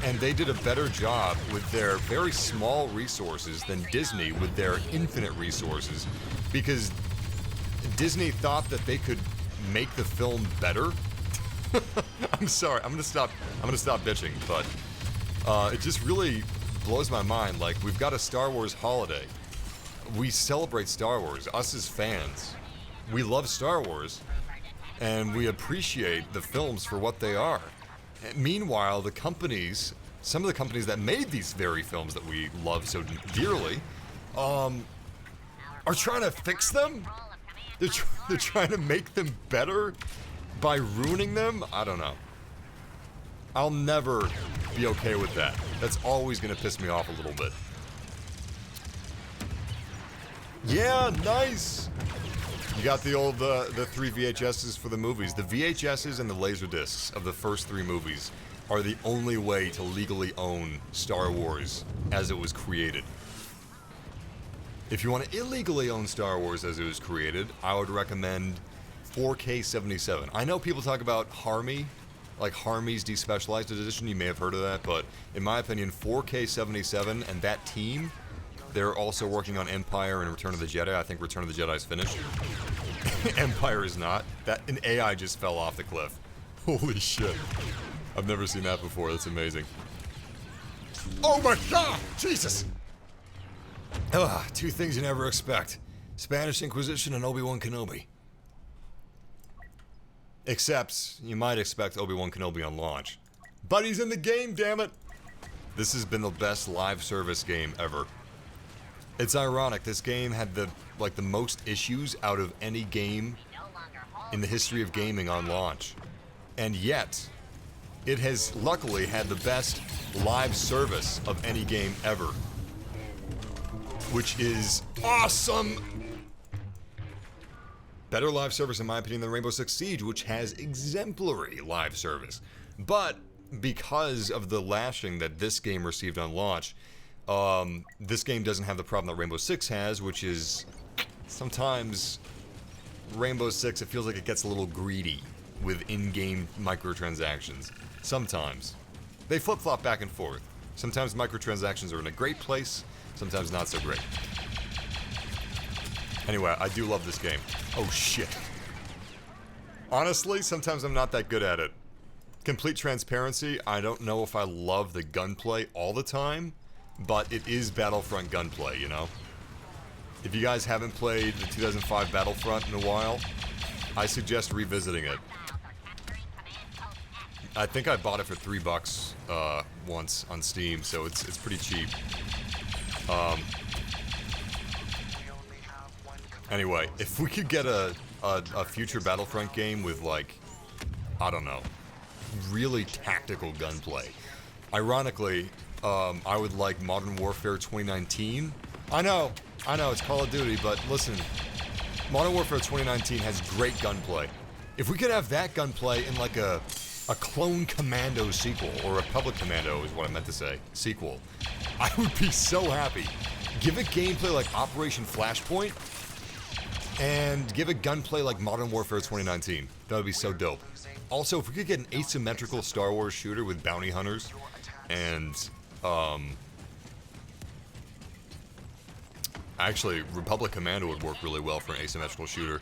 And they did a better job with their very small resources than Disney with their infinite resources, because Disney thought that they could make the film better. I'm sorry, I'm gonna stop bitching, but it just really blows my mind. Like, we've got a Star Wars holiday. we celebrate Star Wars. Us as fans, we love Star Wars, and we appreciate the films for what they are. And meanwhile, the companies, some of the companies that made these very films that we love so dearly, are trying to fix them. They're trying to make them better by ruining them. I don't know. I'll never be okay with that. That's always gonna piss me off a little bit. Yeah, nice. You got the old the 3 VHSs for the movies. The VHSs and the Laserdiscs of the first 3 movies are the only way to legally own Star Wars as it was created. If you want to illegally own Star Wars as it was created, I would recommend 4K77. I know people talk about Harmy, like Harmy's Despecialized Edition. You may have heard of that, but in my opinion, 4K77 and that team, they're also working on Empire and Return of the Jedi. I think Return of the Jedi is finished. Empire is not. That an AI just fell off the cliff. Holy shit. I've never seen that before. That's amazing. Oh my god! Jesus! Ugh, 2 things you never expect. Spanish Inquisition and Obi-Wan Kenobi. Except, you might expect Obi-Wan Kenobi on launch. But he's in the game, damn it! This has been the best live service game ever. It's ironic, this game had the most issues out of any game in the history of gaming on launch. And yet, it has luckily had the best live service of any game ever. Which is awesome! Better live service in my opinion than Rainbow Six Siege, which has exemplary live service. But because of the lashing that this game received on launch, this game doesn't have the problem that Rainbow Six has, which is sometimes Rainbow Six, it feels like it gets a little greedy with in-game microtransactions. Sometimes. They flip-flop back and forth. Sometimes microtransactions are in a great place, sometimes not so great. Anyway, I do love this game. Oh shit. Honestly, sometimes I'm not that good at it. Complete transparency, I don't know if I love the gunplay all the time, but it is Battlefront gunplay, you know? If you guys haven't played the 2005 Battlefront in a while, I suggest revisiting it. I think I bought it for $3 once on Steam, so it's pretty cheap. Anyway, if we could get a future Battlefront game with, like, I don't know, really tactical gunplay. Ironically, I would like Modern Warfare 2019. I know, it's Call of Duty, but listen, Modern Warfare 2019 has great gunplay. If we could have that gunplay in, like, a Clone Commando sequel, or Republic Commando is what I meant to say, sequel, I would be so happy. Give it gameplay like Operation Flashpoint, and give it gunplay like Modern Warfare 2019. That would be so dope. Also, if we could get an asymmetrical Star Wars shooter with bounty hunters, and, actually, Republic Commando would work really well for an asymmetrical shooter.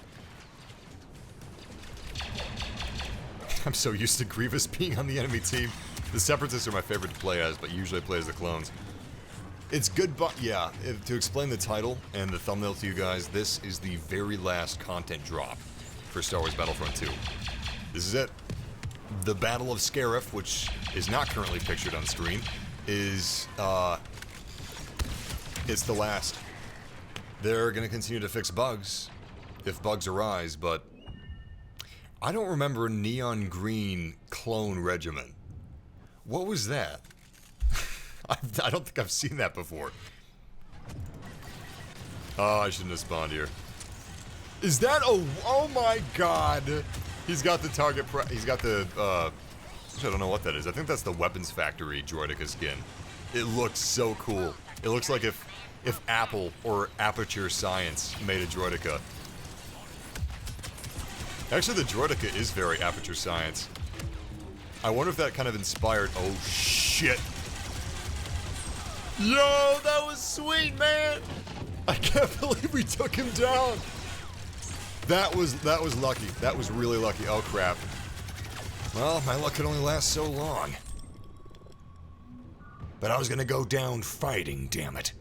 I'm so used to Grievous being on the enemy team. The Separatists are my favorite to play as, but usually I play as the clones. It's good, but yeah, to explain the title and the thumbnail to you guys, this is the very last content drop for Star Wars Battlefront 2. This is it. The Battle of Scarif, which is not currently pictured on screen, is, it's the last. They're gonna continue to fix bugs, if bugs arise, but I don't remember a neon green clone regiment. What was that? I don't think I've seen that before. Oh, I shouldn't have spawned here. Is that a... Oh my god! He's got the target... He's got the... I don't know what that is. I think that's the Weapons Factory Droideka skin. It looks so cool. It looks like if Apple or Aperture Science made a Droideka. Actually, the Droideka is very Aperture Science. I wonder if that kind of inspired... Oh, shit! Yo, that was sweet, man! I can't believe we took him down! That was lucky. That was really lucky. Oh, crap. Well, my luck could only last so long. But I was gonna go down fighting, damn it.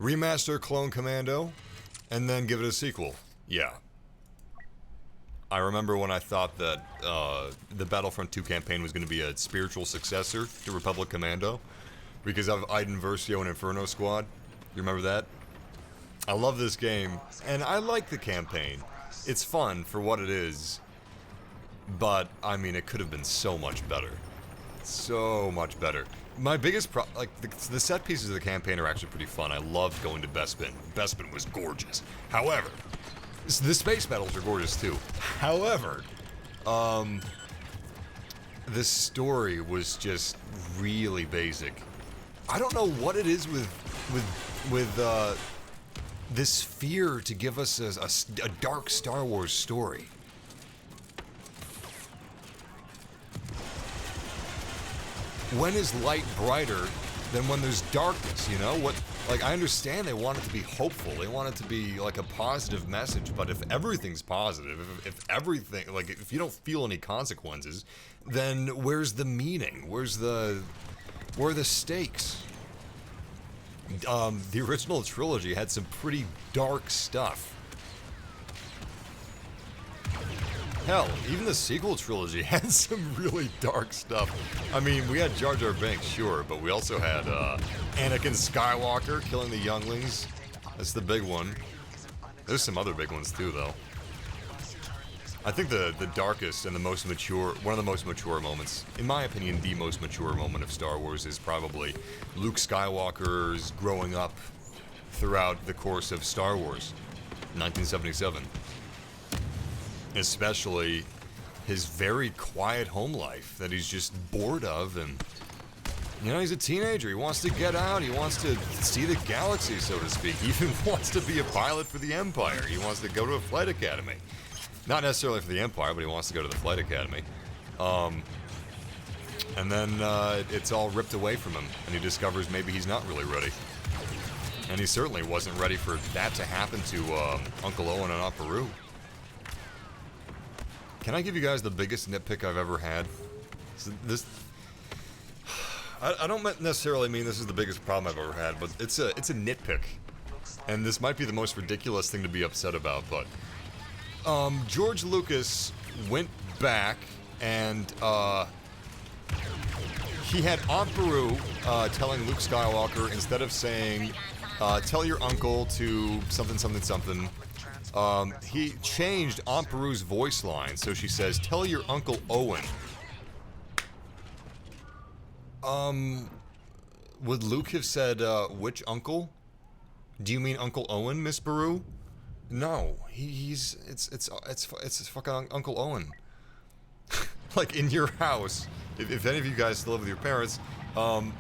Remaster Clone Commando, and then give it a sequel. Yeah. I remember when I thought that the Battlefront 2 campaign was going to be a spiritual successor to Republic Commando, because of Iden Versio and Inferno Squad. You remember that? I love this game, and I like the campaign. It's fun for what it is, but, I mean, it could have been so much better. So much better. My biggest the set pieces of the campaign are actually pretty fun. I loved going to Bespin. Bespin was gorgeous. However, the space battles are gorgeous too. However, the story was just really basic. I don't know what it is with this fear to give us a dark Star Wars story. When is light brighter than when there's darkness, you know? Like, I understand they want it to be hopeful, they want it to be, like, a positive message, but if everything's positive, if everything, like, if you don't feel any consequences, then where's the meaning? Where are the stakes? The original trilogy had some pretty dark stuff. Hell, even the sequel trilogy had some really dark stuff. I mean, we had Jar Jar Binks, sure, but we also had Anakin Skywalker killing the younglings. That's the big one. There's some other big ones too, though. I think the darkest and the most mature, one of the most mature moments, in my opinion, the most mature moment of Star Wars is probably Luke Skywalker's growing up throughout the course of Star Wars, 1977. Especially his very quiet home life that he's just bored of, and you know, he's a teenager. He wants to get out. He wants to see the galaxy, so to speak. He even wants to be a pilot for the Empire. He wants to go to a flight academy. Not necessarily for the Empire, but he wants to go to the flight academy. And then it's all ripped away from him, and he discovers maybe he's not really ready. And he certainly wasn't ready for that to happen to Uncle Owen and Aunt Beru. Can I give you guys the biggest nitpick I've ever had? So I don't necessarily mean this is the biggest problem I've ever had, but it's a nitpick. And this might be the most ridiculous thing to be upset about, but George Lucas went back and he had Aunt Beru telling Luke Skywalker, instead of saying tell your uncle to something something something, he changed Aunt Beru's voice line, so she says, tell your Uncle Owen. Would Luke have said, which uncle? Do you mean Uncle Owen, Miss Beru? No, it's fucking Uncle Owen. Like, in your house, if any of you guys still live with your parents, God.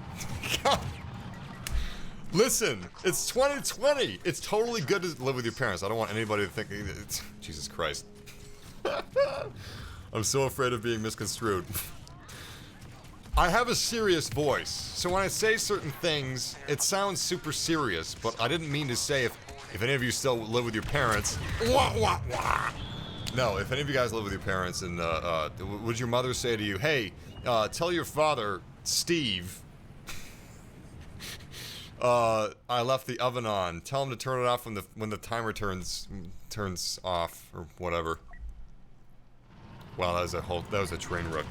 Listen, it's 2020. It's totally good to live with your parents. I don't want anybody to think it's Jesus Christ. I'm so afraid of being misconstrued. I have a serious voice, so when I say certain things, it sounds super serious, but I didn't mean to say if any of you still live with your parents. No, if any of you guys live with your parents, and would your mother say to you, hey, tell your father, Steve, I left the oven on. Tell him to turn it off when the timer turns off, or whatever. Wow, that was a train wreck.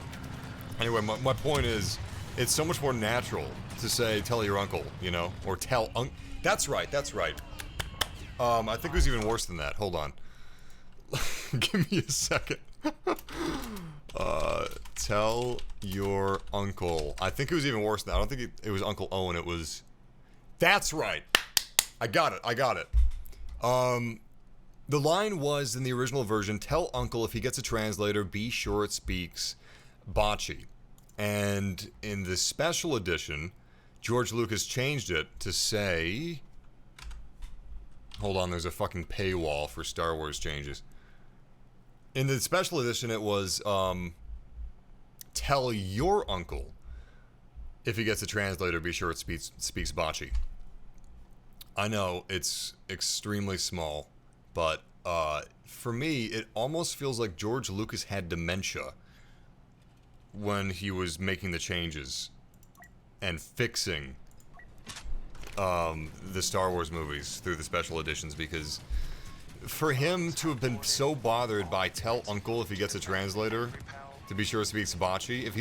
Anyway, my point is, it's so much more natural to say, tell your uncle, you know, or tell That's right. I think it was even worse than that. Hold on. Give me a second. Tell your uncle. I think it was even worse than that. I don't think it was Uncle Owen. It was... That's right. I got it. The line was, in the original version, tell Uncle if he gets a translator, be sure it speaks Bocce. And in the special edition, George Lucas changed it to say... Hold on, there's a fucking paywall for Star Wars changes. In the special edition, it was, tell your uncle if he gets a translator, be sure it speaks Bocce. I know, it's extremely small, but for me, it almost feels like George Lucas had dementia when he was making the changes and fixing the Star Wars movies through the special editions, because for him to have been so bothered by tell Uncle if he gets a translator to be sure to speak Sabachi, if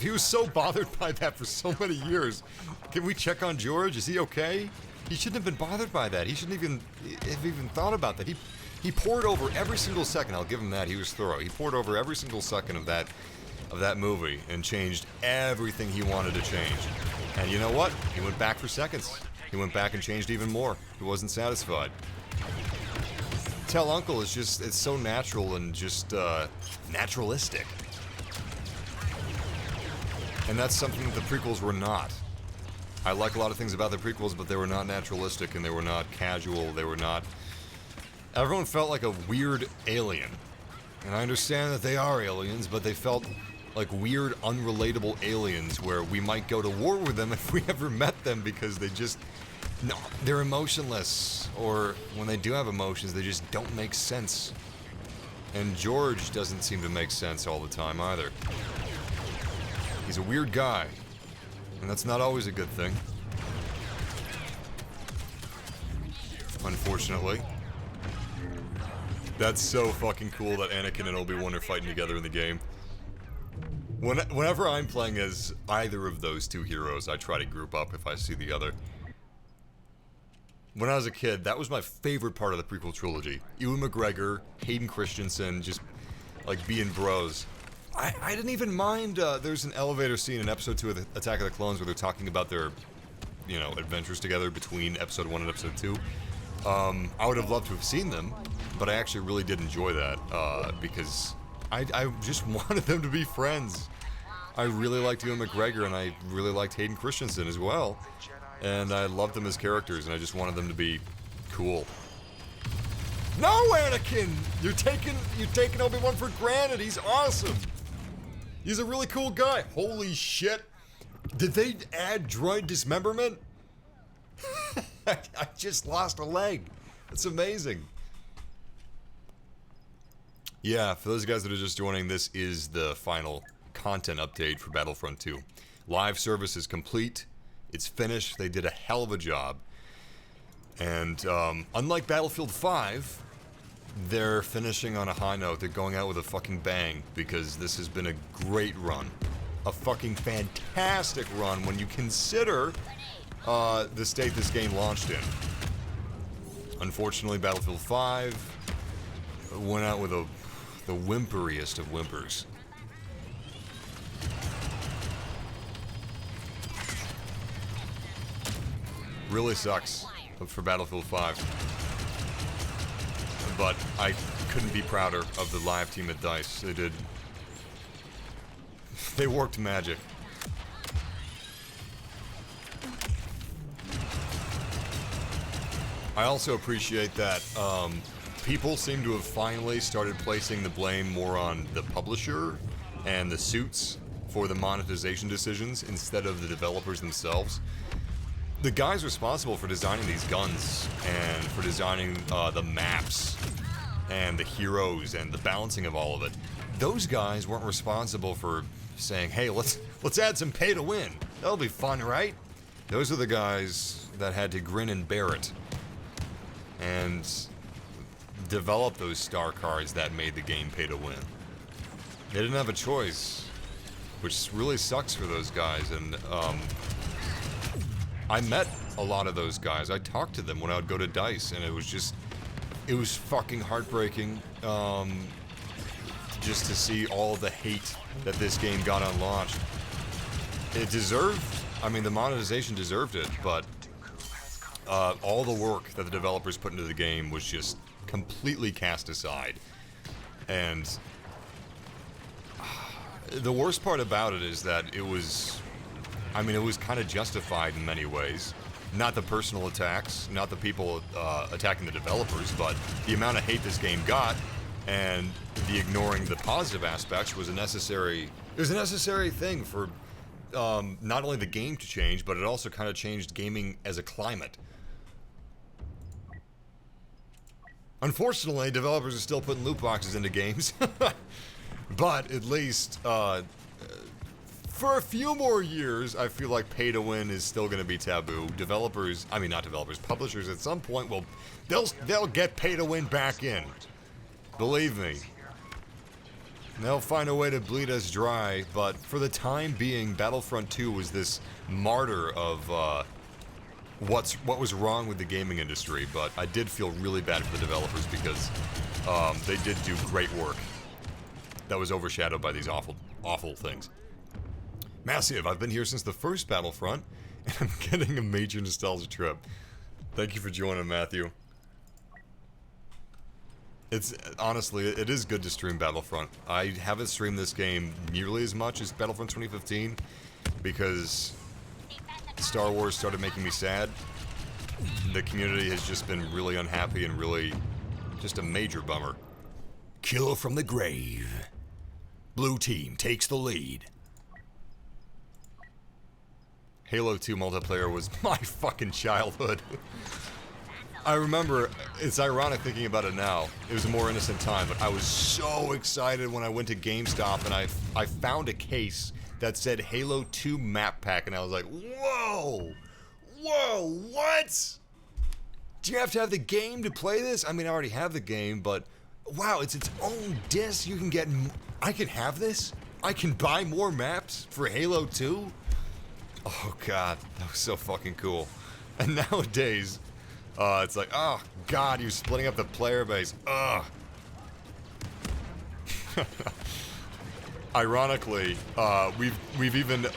he was so bothered by that for so many years, can we check on George? Is he okay? He shouldn't have been bothered by that. He shouldn't have even thought about that. He poured over every single second. I'll give him that. He was thorough. He poured over every single second of that movie and changed everything he wanted to change. And you know what? He went back for seconds. He went back and changed even more. He wasn't satisfied. Tell Uncle is just, it's so natural and just naturalistic. And that's something that the prequels were not. I like a lot of things about the prequels, but they were not naturalistic and they were not casual. They were not... Everyone felt like a weird alien. And I understand that they are aliens, but they felt like weird, unrelatable aliens where we might go to war with them if we ever met them, because they just... No, they're emotionless. Or when they do have emotions, they just don't make sense. And George doesn't seem to make sense all the time either. He's a weird guy. And that's not always a good thing. Unfortunately. That's so fucking cool that Anakin and Obi-Wan are fighting together in the game. Whenever I'm playing as either of those two heroes, I try to group up if I see the other. When I was a kid, that was my favorite part of the prequel trilogy. Ewan McGregor, Hayden Christensen, just like being bros. I didn't even mind, there's an elevator scene in episode 2 of Attack of the Clones where they're talking about their, you know, adventures together between episode 1 and episode 2. I would have loved to have seen them, but I actually really did enjoy that, because I just wanted them to be friends. I really liked Ewan McGregor, and I really liked Hayden Christensen as well. And I loved them as characters, and I just wanted them to be cool. No, Anakin! You're taking Obi-Wan for granted. He's awesome. He's a really cool guy. Holy shit. Did they add droid dismemberment? I just lost a leg. That's amazing. Yeah, for those guys that are just joining, this is the final content update for Battlefront 2. Live service is complete. It's finished. They did a hell of a job. And unlike Battlefield 5, they're finishing on a high note. They're going out with a fucking bang, because this has been a great run. A fucking fantastic run when you consider the state this game launched in. Unfortunately, Battlefield 5 went out with the whimperiest of whimpers. Really sucks for Battlefield 5. But I couldn't be prouder of the live team at DICE. They worked magic. I also appreciate that people seem to have finally started placing the blame more on the publisher and the suits for the monetization decisions instead of the developers themselves. The guys responsible for designing these guns and for designing the maps and the heroes and the balancing of all of it, those guys weren't responsible for saying, hey, let's add some pay to win. That'll be fun, right? Those are the guys that had to grin and bear it and develop those star cards that made the game pay to win. They didn't have a choice, which really sucks for those guys. And I met a lot of those guys. I talked to them when I would go to DICE, and it was fucking heartbreaking just to see all the hate that this game got on launch. It deserved, I mean, the monetization deserved it, but all the work that the developers put into the game was just completely cast aside. And the worst part about it is that it was kind of justified in many ways. Not the personal attacks, not the people attacking the developers, but the amount of hate this game got and the ignoring the positive aspects was a necessary thing for not only the game to change, but it also kind of changed gaming as a climate. Unfortunately, developers are still putting loot boxes into games, but at least For a few more years, I feel like pay to win is still going to be taboo. Developers, I mean not developers, publishers at some point will, they'll get pay to win back in. Believe me. They'll find a way to bleed us dry, but for the time being, Battlefront 2 was this martyr of what was wrong with the gaming industry, but I did feel really bad for the developers because they did do great work that was overshadowed by these awful things. Massive, I've been here since the first Battlefront, and I'm getting a major nostalgia trip. Thank you for joining, Matthew. It's, honestly, it is good to stream Battlefront. I haven't streamed this game nearly as much as Battlefront 2015, because Star Wars started making me sad. The community has just been really unhappy and really just a major bummer. Kill from the grave. Blue team takes the lead. Halo 2 multiplayer was my fucking childhood. I remember, it's ironic thinking about it now. It was a more innocent time, but I was so excited when I went to GameStop and I found a case that said Halo 2 map pack, and I was like, whoa! Whoa, what? Do you have to have the game to play this? I mean, I already have the game, but wow, it's its own disc. You can get, I can have this? I can buy more maps for Halo 2? Oh god, that was so fucking cool. And nowadays, it's like, oh god, you're splitting up the player base. Ugh. Ironically, we've even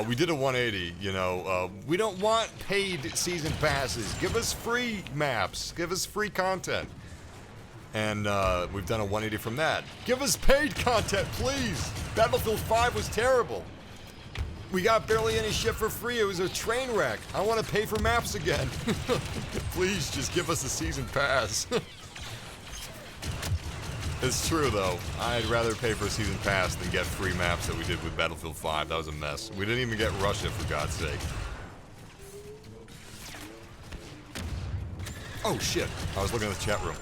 we did a 180. You know, we don't want paid season passes. Give us free maps. Give us free content. And we've done a 180 from that. Give us paid content, please. Battlefield 5 was terrible. We got barely any shit for free. It was a train wreck. I want to pay for maps again. Please, just give us a season pass. It's true, though. I'd rather pay for a season pass than get free maps that we did with Battlefield 5. That was a mess. We didn't even get Russia, for God's sake. Oh, shit. I was looking at the chat room.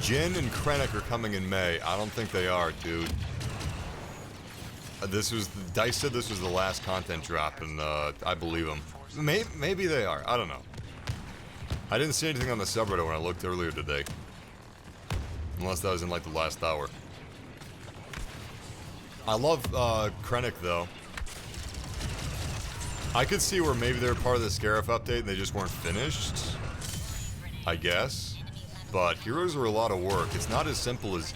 Jin and Krennic are coming in May. I don't think they are, dude. Dice said this was the last content drop, and I believe them. Maybe they are. I don't know. I didn't see anything on the subreddit when I looked earlier today. Unless that was in like the last hour. I love Krennic though. I could see where maybe they're part of the Scarif update and they just weren't finished. I guess. But heroes are a lot of work. It's not as simple as...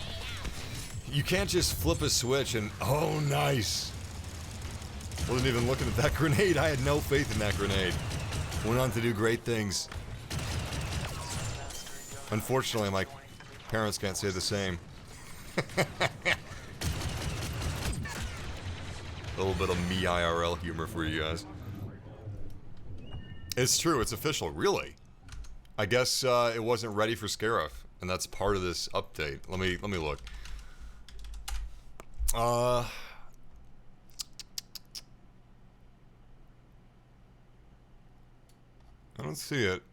You can't just flip a switch and... Oh, nice! Wasn't even looking at that grenade. I had no faith in that grenade. Went on to do great things. Unfortunately, my parents can't say the same. A little bit of me IRL humor for you guys. It's true, it's official, really. I guess it wasn't ready for Scarif, and that's part of this update. Let me look. I don't see it.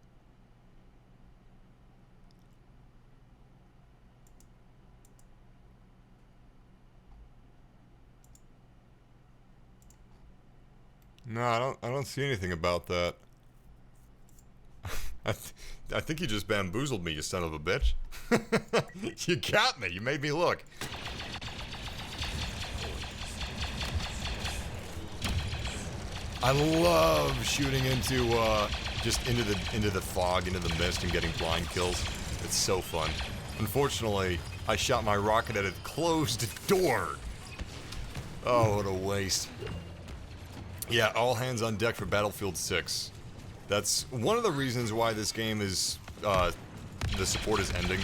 No, I don't see anything about that. I think you just bamboozled me, you son of a bitch. You got me. You made me look. I love shooting into just into the fog, into the mist, and getting blind kills. It's so fun. Unfortunately, I shot my rocket at a closed door. Oh, what a waste. Yeah, all hands on deck for Battlefield 6. That's one of the reasons why this game is, the support is ending.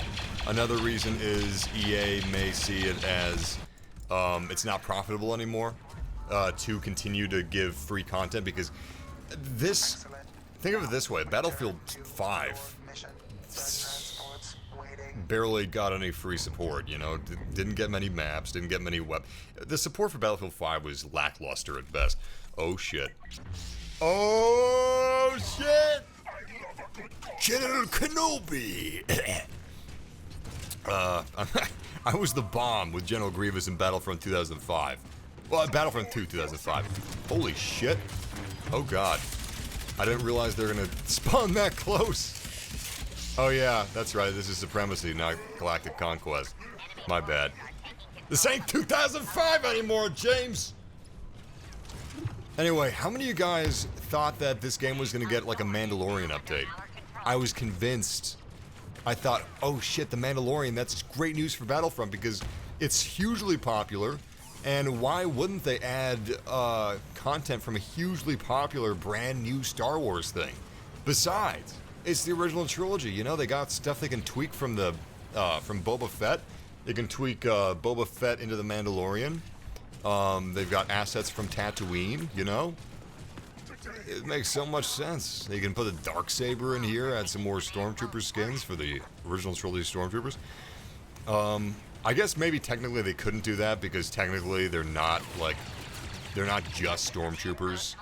Another reason is EA may see it as, it's not profitable anymore, to continue to give free content, because this, think of it this way, Battlefield 5 barely got any free support, you know, didn't get many maps, didn't get many the support for Battlefield 5 was lackluster at best. Oh shit. Oh shit! General Kenobi! I was the bomb with General Grievous in Battlefront 2005. Well, Battlefront 2 2005. Holy shit. Oh god. I didn't realize they're gonna spawn that close. Oh yeah, that's right. This is Supremacy, not Galactic Conquest. My bad. This ain't 2005 anymore, James! Anyway, how many of you guys thought that this game was gonna get like a Mandalorian update? I was convinced. I thought, oh shit, the Mandalorian, that's great news for Battlefront because it's hugely popular, and why wouldn't they add content from a hugely popular brand new Star Wars thing? Besides, it's the original trilogy, you know, they got stuff they can tweak from the, from Boba Fett. They can tweak Boba Fett into the Mandalorian. They've got assets from Tatooine, you know? It makes so much sense. You can put a Darksaber in here, add some more Stormtrooper skins for the original trilogy Stormtroopers. I guess maybe technically they couldn't do that because technically they're not just Stormtroopers.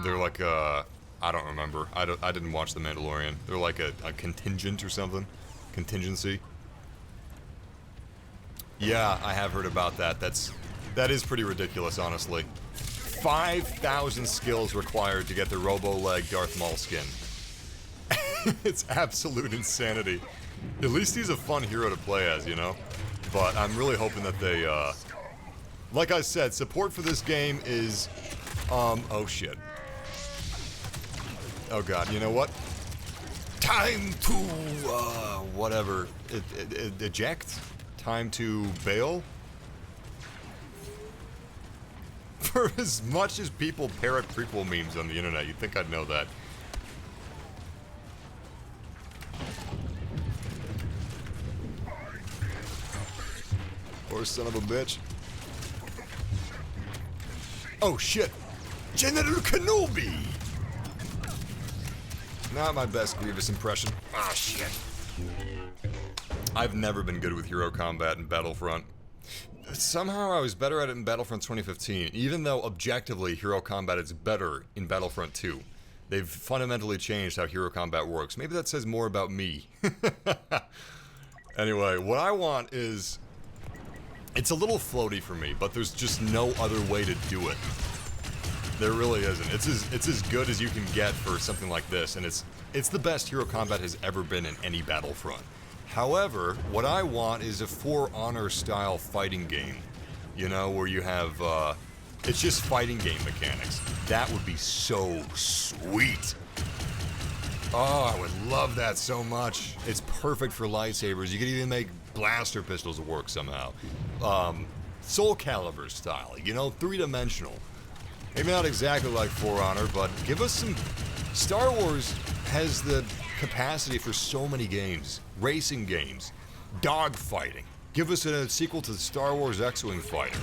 They're like I don't remember. I didn't watch The Mandalorian. They're like a contingent or something. Contingency. Yeah, I have heard about that. That is pretty ridiculous, honestly. 5,000 skills required to get the Robo-Leg Darth Maul skin. It's absolute insanity. At least he's a fun hero to play as, you know? But I'm really hoping that they, like I said, support for this game is, oh shit. Oh god, you know what? Time to, whatever. Eject? Time to bail? For as much as people parrot prequel memes on the internet, you'd think I'd know that. Poor son of a bitch. Oh shit! General Kenobi! Not my best Grievous impression. Ah shit. I've never been good with hero combat in Battlefront. Somehow I was better at it in Battlefront 2015, even though objectively hero combat is better in Battlefront 2. They've fundamentally changed how hero combat works. Maybe that says more about me. Anyway, what I want is... It's a little floaty for me, but there's just no other way to do it. There really isn't. It's as good as you can get for something like this, and it's the best hero combat has ever been in any Battlefront. However, what I want is a For Honor style fighting game. You know, where you have, it's just fighting game mechanics. That would be so sweet. Oh, I would love that so much. It's perfect for lightsabers. You could even make blaster pistols work somehow. Soul Calibur style, you know, three-dimensional. Maybe not exactly like For Honor, but give us some... Star Wars has the capacity for so many games. Racing games. Dogfighting. Give us a sequel to the Star Wars X-Wing Fighter.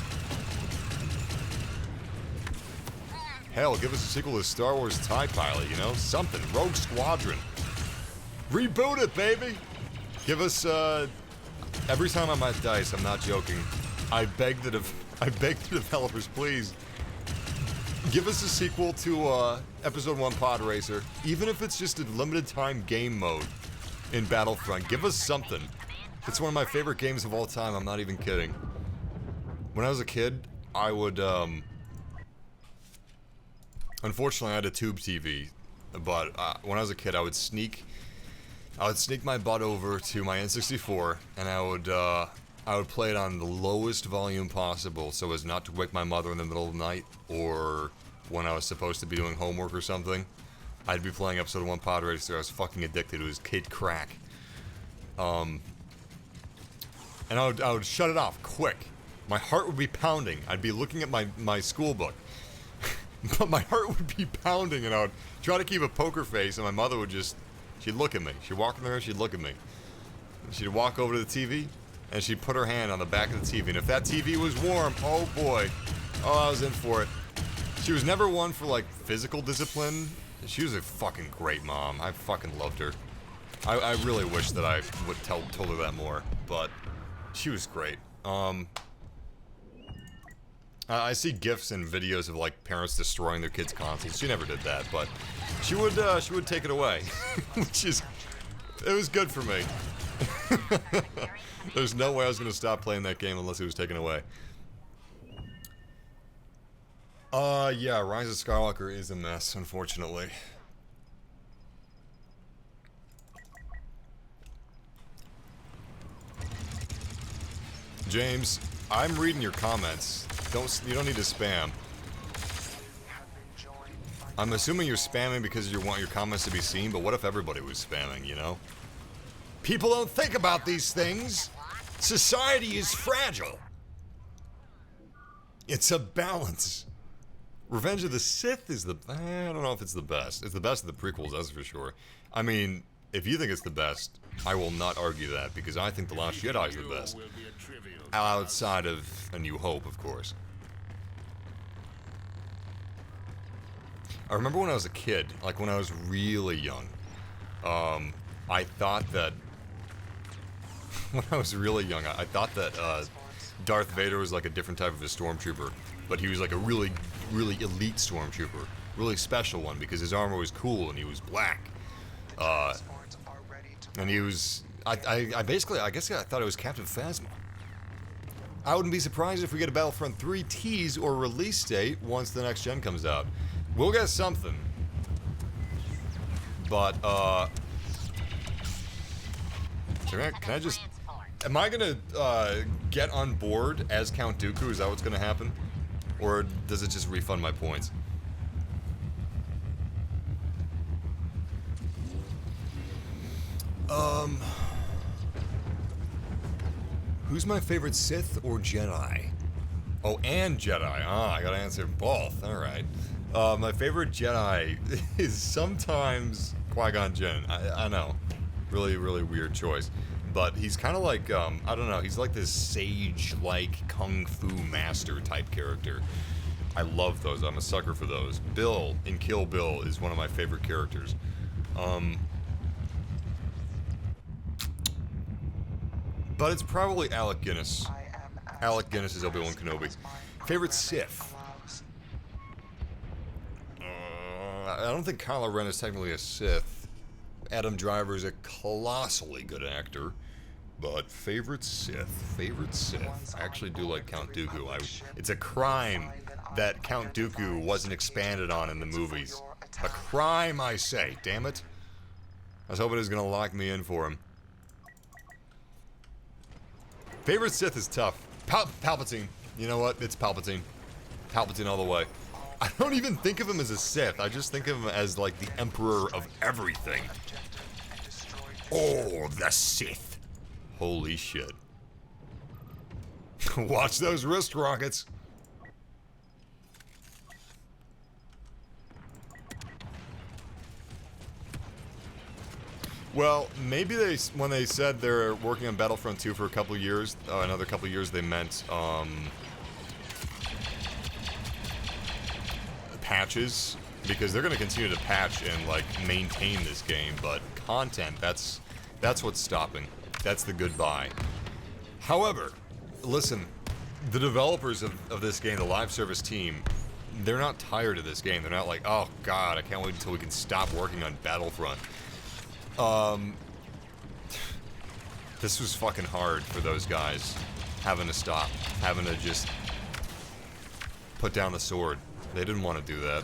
Hell, give us a sequel to Star Wars TIE Pilot, you know? Something. Rogue Squadron. Reboot it, baby! Give us, every time I'm at DICE, I'm not joking, I beg the developers, please, give us a sequel to, Episode 1 Pod Racer. Even if it's just a limited time game mode in Battlefront. Give us something. It's one of my favorite games of all time, I'm not even kidding. When I was a kid, I would, unfortunately I had a tube TV, but when I was a kid I would sneak my butt over to my N64 and I would play it on the lowest volume possible so as not to wake my mother in the middle of the night or when I was supposed to be doing homework or something. I'd be playing Episode 1 Pod Racer. I was fucking addicted. It was Kid Crack. And I would shut it off quick. My heart would be pounding. I'd be looking at my school book. But my heart would be pounding and I would try to keep a poker face and my mother would just... She'd look at me. She'd walk in the room, she'd look at me. She'd walk over to the TV and she'd put her hand on the back of the TV. And if that TV was warm, oh boy. Oh, I was in for it. She was never one for, like, physical discipline. She was a fucking great mom. I fucking loved her. I really wish that I would told her that more, but she was great. I see GIFs and videos of, like, parents destroying their kids' consoles. She never did that, but she would take it away, which is, it was good for me. There's no way I was going to stop playing that game unless it was taken away. Yeah, Rise of Skywalker is a mess, unfortunately. James, I'm reading your comments. You don't need to spam. I'm assuming you're spamming because you want your comments to be seen, but what if everybody was spamming, you know? People don't think about these things. Society is fragile. It's a balance. Revenge of the Sith is the... I don't know if it's the best. It's the best of the prequels, that's for sure. I mean, if you think it's the best, I will not argue that, because I think The Last Jedi is the best. Outside of A New Hope, of course. I remember when I was a kid, like when I was really young, I thought that... when I was really young, I thought that Darth Vader was like a different type of a stormtrooper, but he was like a really elite stormtrooper, really special one, because his armor was cool and he was black. And he was... I basically, I guess I thought it was Captain Phasma. I wouldn't be surprised if we get a Battlefront 3 tease or release date once the next gen comes out. We'll get something. But, can I just... Am I gonna, get on board as Count Dooku? Is that what's gonna happen? Or does it just refund my points? Who's my favorite Sith or Jedi? Oh, and Jedi. Ah, I gotta answer both. Alright. My favorite Jedi is sometimes Qui-Gon Jinn. I know. Really weird choice. But he's kind of like, I don't know, he's like this sage-like kung fu master type character. I love those. I'm a sucker for those. Bill in Kill Bill is one of my favorite characters. But it's probably Alec Guinness. Alec Guinness is Obi-Wan Kenobi. Favorite Sith? I don't think Kylo Ren is technically a Sith. Adam Driver is a colossally good actor. But favorite Sith? Favorite Sith? I actually do like Count Dooku. It's a crime that Count Dooku wasn't expanded on in the movies. A crime, I say. Damn it. I was hoping it was going to lock me in for him. Favorite Sith is tough. Palpatine. You know what? It's Palpatine. Palpatine all the way. I don't even think of him as a Sith. I just think of him as, like, the Emperor of everything. Oh, the Sith. Holy shit. Watch those wrist rockets. Well, maybe when they said they're working on Battlefront 2 for a couple years, another couple years, they meant, patches, because they're going to continue to patch and, like, maintain this game, but content, that's what's stopping. That's the goodbye. However, listen, the developers of this game, the live service team, they're not tired of this game. They're not like, oh god, I can't wait until we can stop working on Battlefront. This was fucking hard for those guys, having to stop, having to just put down the sword. They didn't want to do that.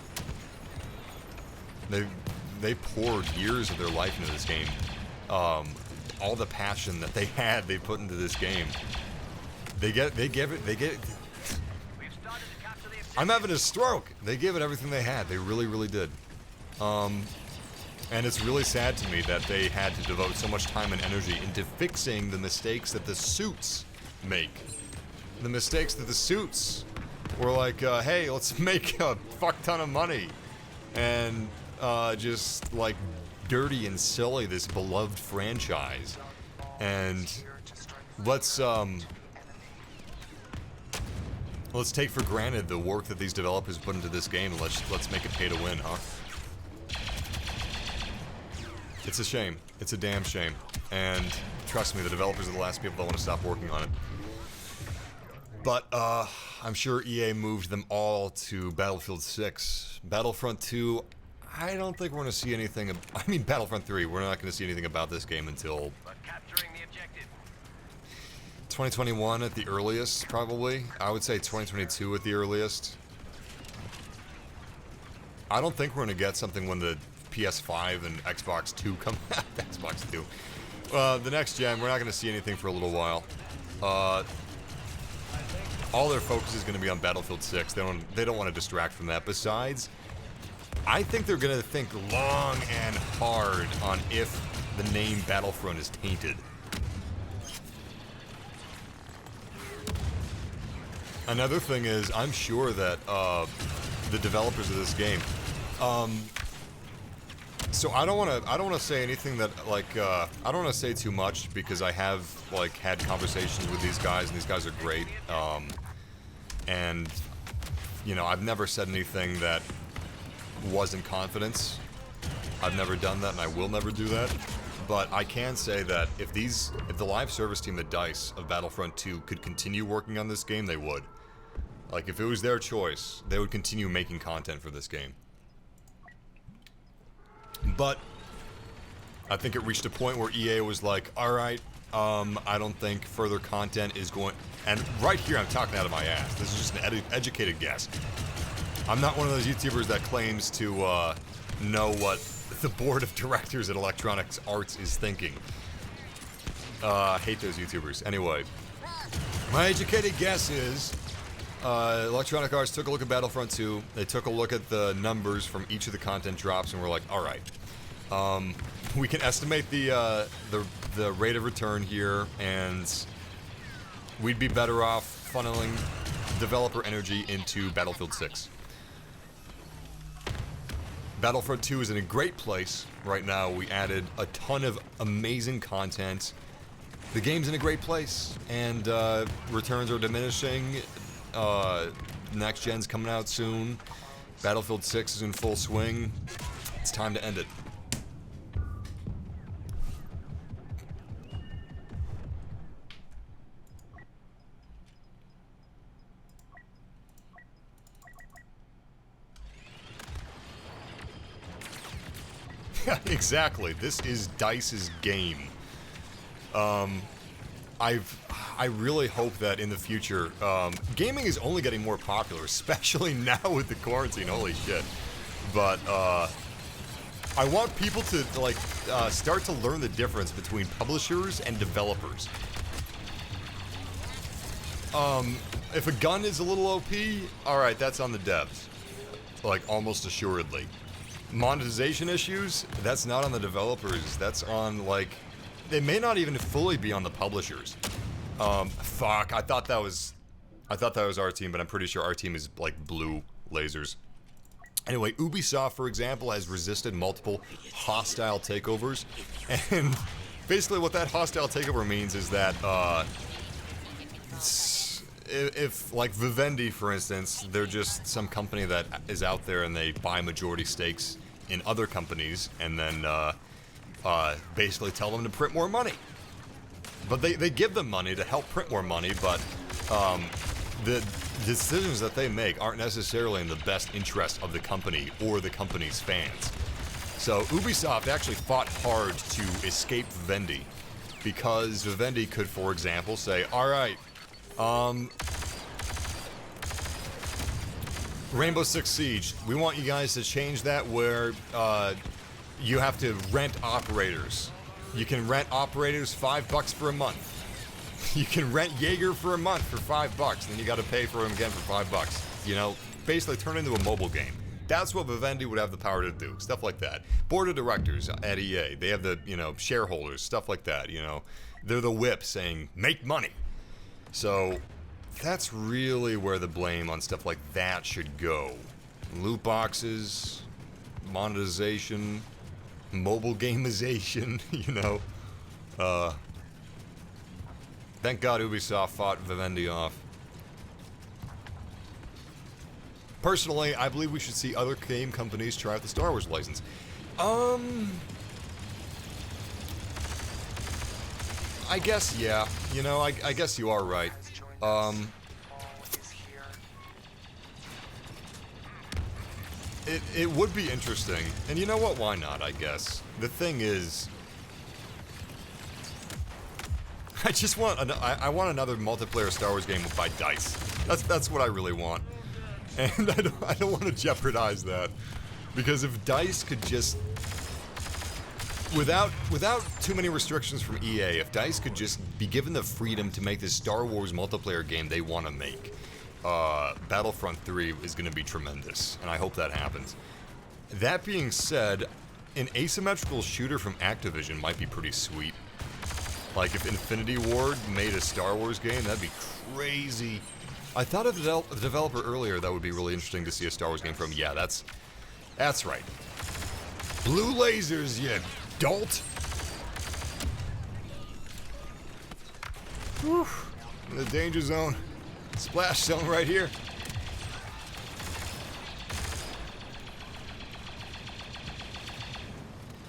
They poured years of their life into this game. All the passion that they had, they put into this game. They get it. I'm having a stroke. They gave it everything they had. They really did. And it's really sad to me that they had to devote so much time and energy into fixing the mistakes that the suits make. The mistakes that the suits were like, hey, let's make a fuck ton of money. And just, like, dirty and silly this beloved franchise. And let's take for granted the work that these developers put into this game, and let's make it pay to win, huh? It's a shame. It's a damn shame. And trust me, the developers are the last people that want to stop working on it. But I'm sure EA moved them all to Battlefield 6. Battlefront 2, I don't think we're going to see anything. I mean, Battlefront 3, we're not going to see anything about this game until 2021 at the earliest, probably. I would say 2022 at the earliest. I don't think we're gonna get something when the PS5 and Xbox 2 come out. Xbox 2. The next gen, we're not gonna see anything for a little while. All their focus is gonna be on Battlefield 6. They don't want to distract from that. Besides, I think they're gonna think long and hard on if the name Battlefront is tainted. Another thing is, I'm sure that the developers of this game. So I don't want to say anything that like I don't want to say too much because I have like had conversations with these guys and these guys are great. And you know, I've never said anything that wasn't confidence. I've never done that, and I will never do that. But I can say that if the live service team at DICE of Battlefront 2 could continue working on this game, they would. Like, if it was their choice, they would continue making content for this game. But I think it reached a point where EA was like, alright, I don't think further content is going... And right here, I'm talking out of my ass. This is just an educated guess. I'm not one of those YouTubers that claims to know what the board of directors at Electronic Arts is thinking. I hate those YouTubers. Anyway, my educated guess is Electronic Arts took a look at Battlefront 2. They took a look at the numbers from each of the content drops, and were like, all right, we can estimate the rate of return here, and we'd be better off funneling developer energy into Battlefield 6. Battlefront 2 is in a great place right now. We added a ton of amazing content. The game's in a great place, and returns are diminishing. Next gen's coming out soon. Battlefield 6 is in full swing. It's time to end it. Exactly. This is DICE's game. I really hope that in the future, gaming is only getting more popular, especially now with the quarantine. Holy shit! But I want people to like start to learn the difference between publishers and developers. If a gun is a little OP, all right, that's on the devs, like almost assuredly. Monetization issues, that's not on the developers. That's on like. They may not even fully be on the publishers. Fuck, I thought that was our team, but I'm pretty sure our team is like blue lasers. Anyway, Ubisoft, for example, has resisted multiple hostile takeovers, and basically what that hostile takeover means is that if like Vivendi, for instance, they're just some company that is out there and they buy majority stakes in other companies, and then basically tell them to print more money. But they give them money to help print more money, but the decisions that they make aren't necessarily in the best interest of the company or the company's fans. So Ubisoft actually fought hard to escape Vivendi, because Vivendi could, for example, say, alright, Rainbow Six Siege, we want you guys to change that where you have to rent operators. You can rent operators $5 for a month. You can rent Jaeger for a month for $5, then you gotta pay for him again for $5. You know, basically turn it into a mobile game. That's what Vivendi would have the power to do, stuff like that. Board of directors at EA, they have the, you know, shareholders, stuff like that, you know. They're the whip saying, make money. So, that's really where the blame on stuff like that should go. Loot boxes, monetization, mobile gamization, you know. Thank God Ubisoft fought Vivendi off. Personally, I believe we should see other game companies try out the Star Wars license. I guess, yeah. You know, I guess you are right. It would be interesting. And you know what? Why not, I guess. The thing is... I just want I want another multiplayer Star Wars game by DICE. That's what I really want, and I don't want to jeopardize that, because if DICE could just, without too many restrictions from EA, if DICE could just be given the freedom to make this Star Wars multiplayer game they want to make, Battlefront 3 is going to be tremendous, and I hope that happens. That being said, an asymmetrical shooter from Activision might be pretty sweet. Like if Infinity Ward made a Star Wars game, that'd be crazy. I thought of the developer earlier that would be really interesting to see a Star Wars game from. Yeah, that's right. Blue lasers, you dolt. Whew. In the danger zone. Splash zone right here.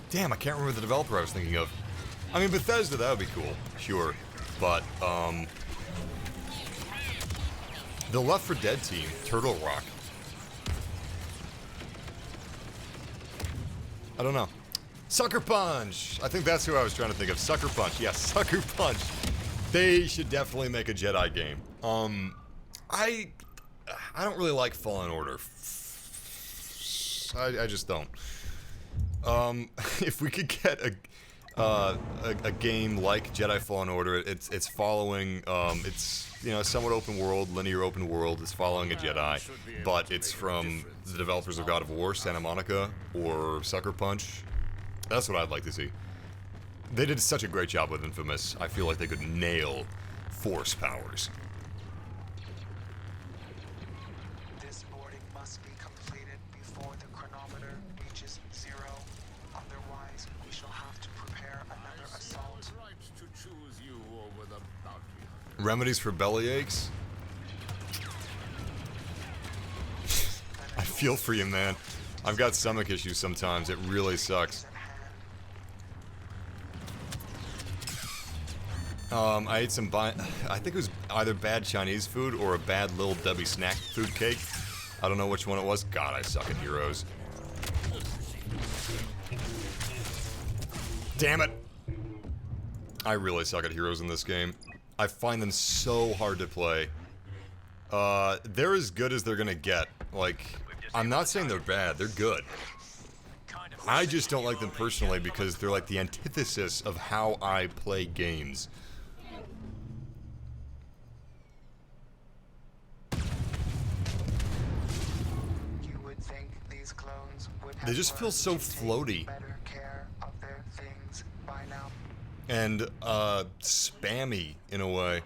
Damn, I can't remember the developer I was thinking of. I mean, Bethesda, that would be cool, sure. But, the Left 4 Dead team, Turtle Rock. I don't know. Sucker Punch! I think that's who I was trying to think of. Sucker Punch, yes, Sucker Punch. They should definitely make a Jedi game. I don't really like Fallen Order. I just don't. If we could get a game like Jedi Fallen Order, it's following, it's, you know, somewhat open world, linear open world. It's following a Jedi, but it's from the developers of God of War, Santa Monica, or Sucker Punch. That's what I'd like to see. They did such a great job with Infamous. I feel like they could nail Force powers. This boarding must be completed before the chronometer reaches 0. Otherwise, we shall have to prepare another assault. Remedies for belly aches? I feel for you, man. I've got stomach issues sometimes. It really sucks. I ate some I think it was either bad Chinese food or a bad Little Debbie snack food cake. I don't know which one it was. God, I suck at Heroes. Damn it! I really suck at Heroes in this game. I find them so hard to play. They're as good as they're gonna get. Like, I'm not saying they're bad, they're good. I just don't like them personally because they're like the antithesis of how I play games. You would think these clones would have They just feel so learned to take floaty. better care of their things by now. And, spammy in a way.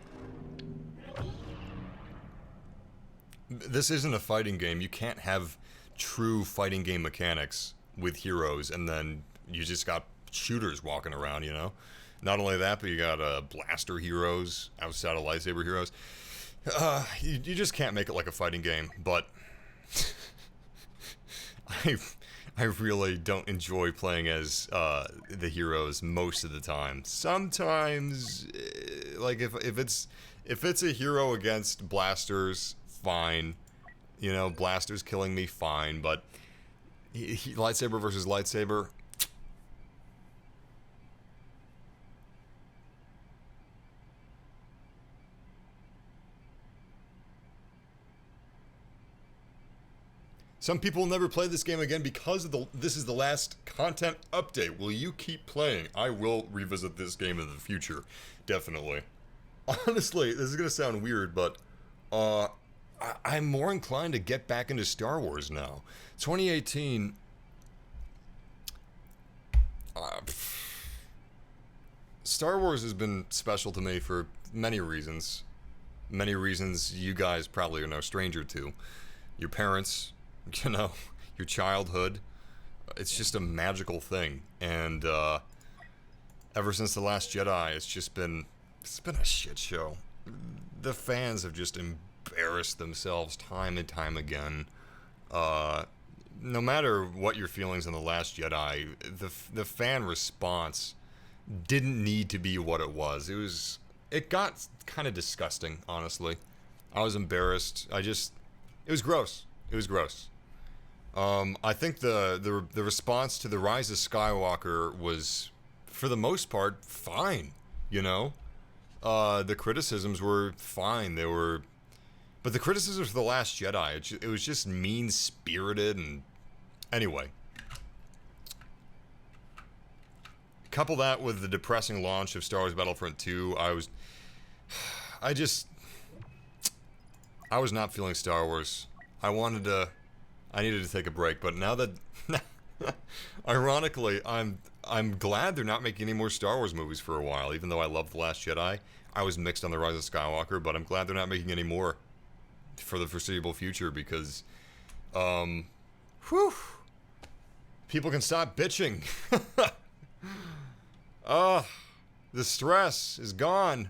This isn't a fighting game. You can't have true fighting game mechanics with Heroes and then you just got shooters walking around, you know? Not only that, but you got blaster heroes outside of lightsaber heroes. You just can't make it like a fighting game, but I really don't enjoy playing as the heroes most of the time. Sometimes, like if it's a hero against blasters, fine. You know, blasters killing me, fine. But lightsaber versus lightsaber. Some people will never play this game again because of this is the last content update. Will you keep playing? I will revisit this game in the future, definitely. Honestly, this is gonna sound weird, but I'm more inclined to get back into Star Wars now. 2018. Star Wars has been special to me for many reasons. Many reasons you guys probably are no stranger to. Your parents, you know, your childhood. It's just a magical thing. And ever since The Last Jedi, it's been a shit show. The fans have just embarrassed themselves time and time again. No matter what your feelings on The Last Jedi, the fan response didn't need to be what it was. It got kind of disgusting, honestly. I was embarrassed. It was gross. It was gross. I think the response to The Rise of Skywalker was, for the most part, fine, you know? The criticisms were fine. They were, but the criticisms for The Last Jedi, it was just mean-spirited and anyway. Couple that with the depressing launch of Star Wars Battlefront II, I was not feeling Star Wars. I needed to take a break, but now that, ironically, I'm glad they're not making any more Star Wars movies for a while, even though I love The Last Jedi. I was mixed on The Rise of Skywalker, but I'm glad they're not making any more for the foreseeable future because, people can stop bitching. The stress is gone.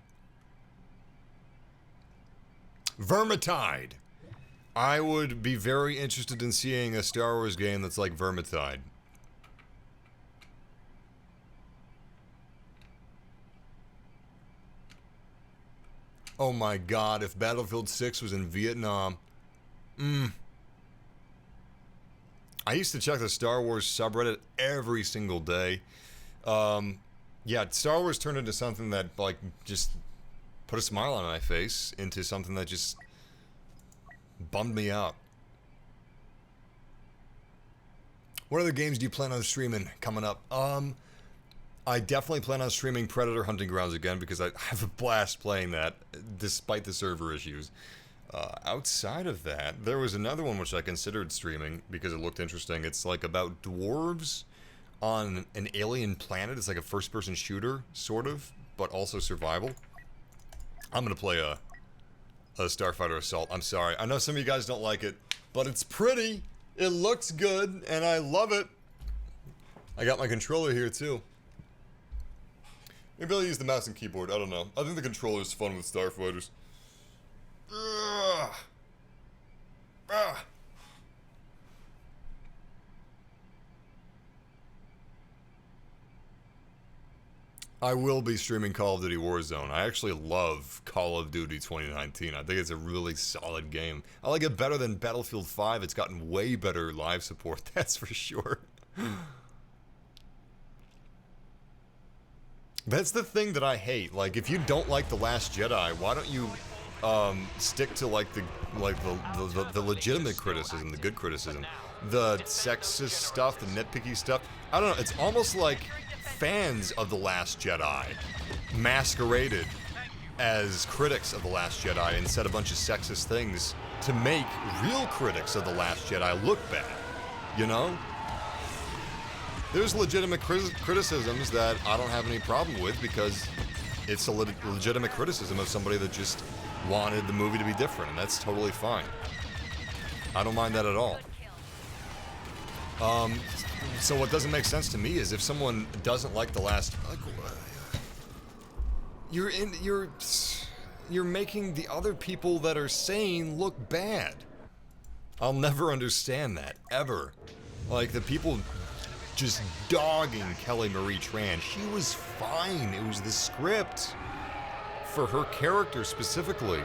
Vermintide. I would be very interested in seeing a Star Wars game that's like Vermintide. Oh my god, if Battlefield 6 was in Vietnam. I used to check the Star Wars subreddit every single day. Yeah, Star Wars turned into something that, like, just put a smile on my face, into something that just bummed me out. What other games do you plan on streaming coming up? I definitely plan on streaming Predator Hunting Grounds again because I have a blast playing that, despite the server issues. Outside of that, there was another one which I considered streaming because it looked interesting. It's like about dwarves on an alien planet. It's like a first-person shooter, sort of, but also survival. I'm gonna play a Starfighter Assault. I'm sorry. I know some of you guys don't like it, but it's pretty. It looks good, and I love it. I got my controller here, too. Maybe I'll use the mouse and keyboard. I don't know. I think the controller's fun with Starfighters. Ugh. Ugh. I will be streaming Call of Duty Warzone. I actually love Call of Duty 2019. I think it's a really solid game. I like it better than Battlefield 5. It's gotten way better live support, that's for sure. That's the thing that I hate. Like, if you don't like The Last Jedi, why don't you stick to like the legitimate criticism, the good criticism, the sexist stuff, the nitpicky stuff? I don't know. It's almost like fans of The Last Jedi masqueraded as critics of The Last Jedi and said a bunch of sexist things to make real critics of The Last Jedi look bad, you know? There's legitimate criticisms that I don't have any problem with because it's a legitimate criticism of somebody that just wanted the movie to be different, and that's totally fine. I don't mind that at all. So what doesn't make sense to me is if someone doesn't like The Last, like, you're making the other people that are sane look bad. I'll never understand that, ever. Like, the people just dogging Kelly Marie Tran. She was fine. It was the script for her character specifically.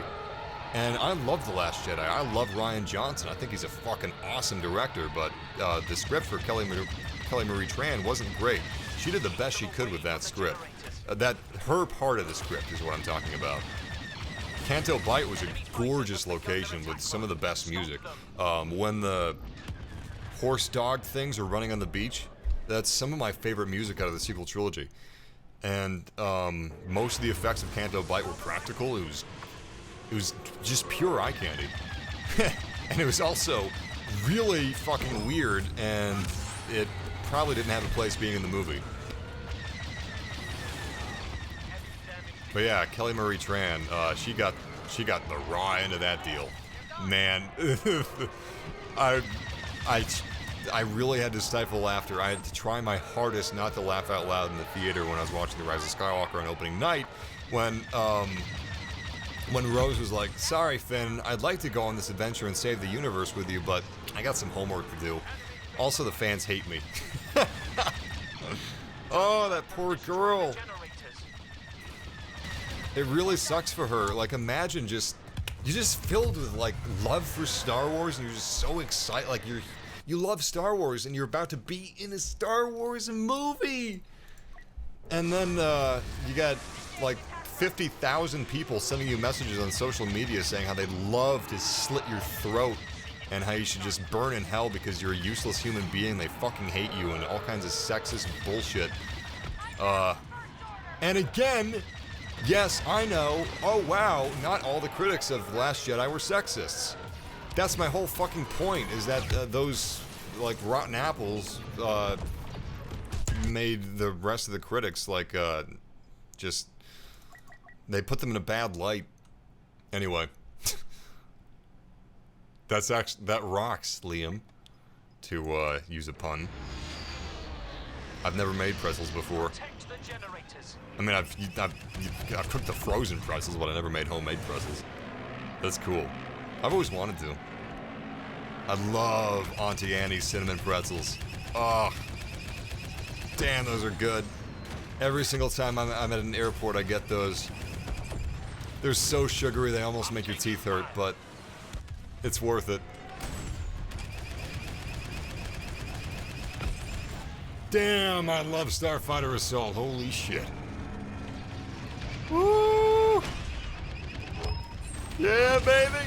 And I love The Last Jedi. I love Rian Johnson. I think he's a fucking awesome director, but the script for Kelly Marie Tran wasn't great. She did the best she could with that script. Her part of the script is what I'm talking about. Canto Bight was a gorgeous location with some of the best music. When the horse dog things are running on the beach, that's some of my favorite music out of the sequel trilogy. And most of the effects of Canto Bight were practical. It was just pure eye candy. And it was also really fucking weird, and it probably didn't have a place being in the movie. But yeah, Kelly Marie Tran, she got the raw end of that deal. Man, I really had to stifle laughter. I had to try my hardest not to laugh out loud in the theater when I was watching The Rise of Skywalker on opening night, when Rose was like, "Sorry, Finn, I'd like to go on this adventure and save the universe with you, but I got some homework to do. Also, the fans hate me." Oh, that poor girl. It really sucks for her. Like, imagine you're just filled with, like, love for Star Wars, and you're just so excited. Like, you love Star Wars, and you're about to be in a Star Wars movie. And then, you got, like, 50,000 people sending you messages on social media saying how they'd love to slit your throat and how you should just burn in hell because you're a useless human being, they fucking hate you, and all kinds of sexist bullshit. And again, yes, I know, oh wow, not all the critics of The Last Jedi were sexists. That's my whole fucking point, is that those, like, rotten apples, made the rest of the critics, like, just, they put them in a bad light. Anyway. That's actually, that rocks, Liam, to, use a pun. I've never made pretzels before. I mean, I've cooked the frozen pretzels, but I never made homemade pretzels. That's cool. I've always wanted to. I love Auntie Annie's cinnamon pretzels. Oh, damn, those are good. Every single time I'm at an airport, I get those. They're so sugary, they almost make your teeth hurt, but it's worth it. Damn, I love Starfighter Assault. Holy shit. Woo! Yeah, baby!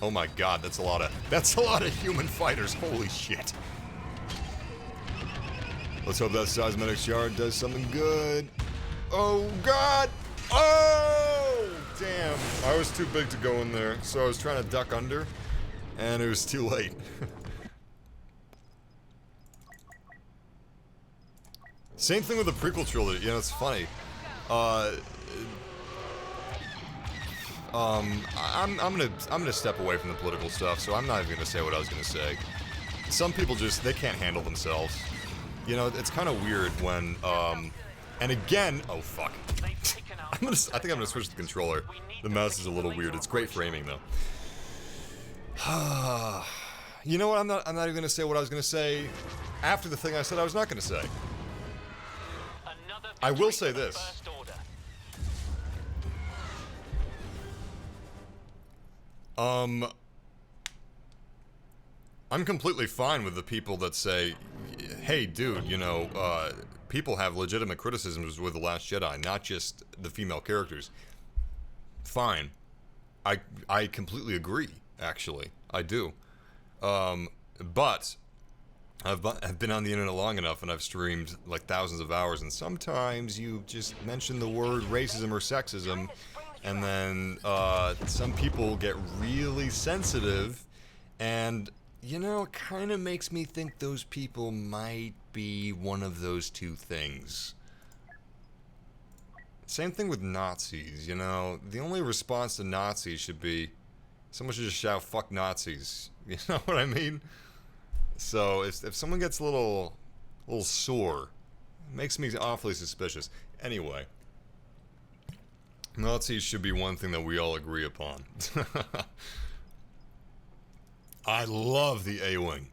Oh my god, that's a lot of human fighters. Holy shit. Let's hope that seismic shard does something good. Oh god! Oh! Damn. I was too big to go in there, so I was trying to duck under, and it was too late. Same thing with the prequel trilogy. You know, it's funny. I'm gonna step away from the political stuff, so I'm not even gonna say what I was gonna say. Some people just, they can't handle themselves. You know, it's kind of weird when, and again, oh fuck. I think I'm gonna switch the controller. The mouse is a little weird. It's great framing though. You know what? I'm not even gonna say what I was gonna say after the thing I said I was not gonna say. I will say this. I'm completely fine with the people that say, hey dude, you know, people have legitimate criticisms with The Last Jedi, not just the female characters. Fine. I completely agree, actually. I do. But I've been on the internet long enough and I've streamed like thousands of hours, and sometimes you just mention the word racism or sexism, and then some people get really sensitive, and you know, it kind of makes me think those people might be one of those two things. Same thing with Nazis, you know, the only response to Nazis should be someone should just shout fuck Nazis, you know what I mean? So if someone gets a little sore, it makes me awfully suspicious. Anyway, Nazis should be one thing that we all agree upon. I love the A-Wing.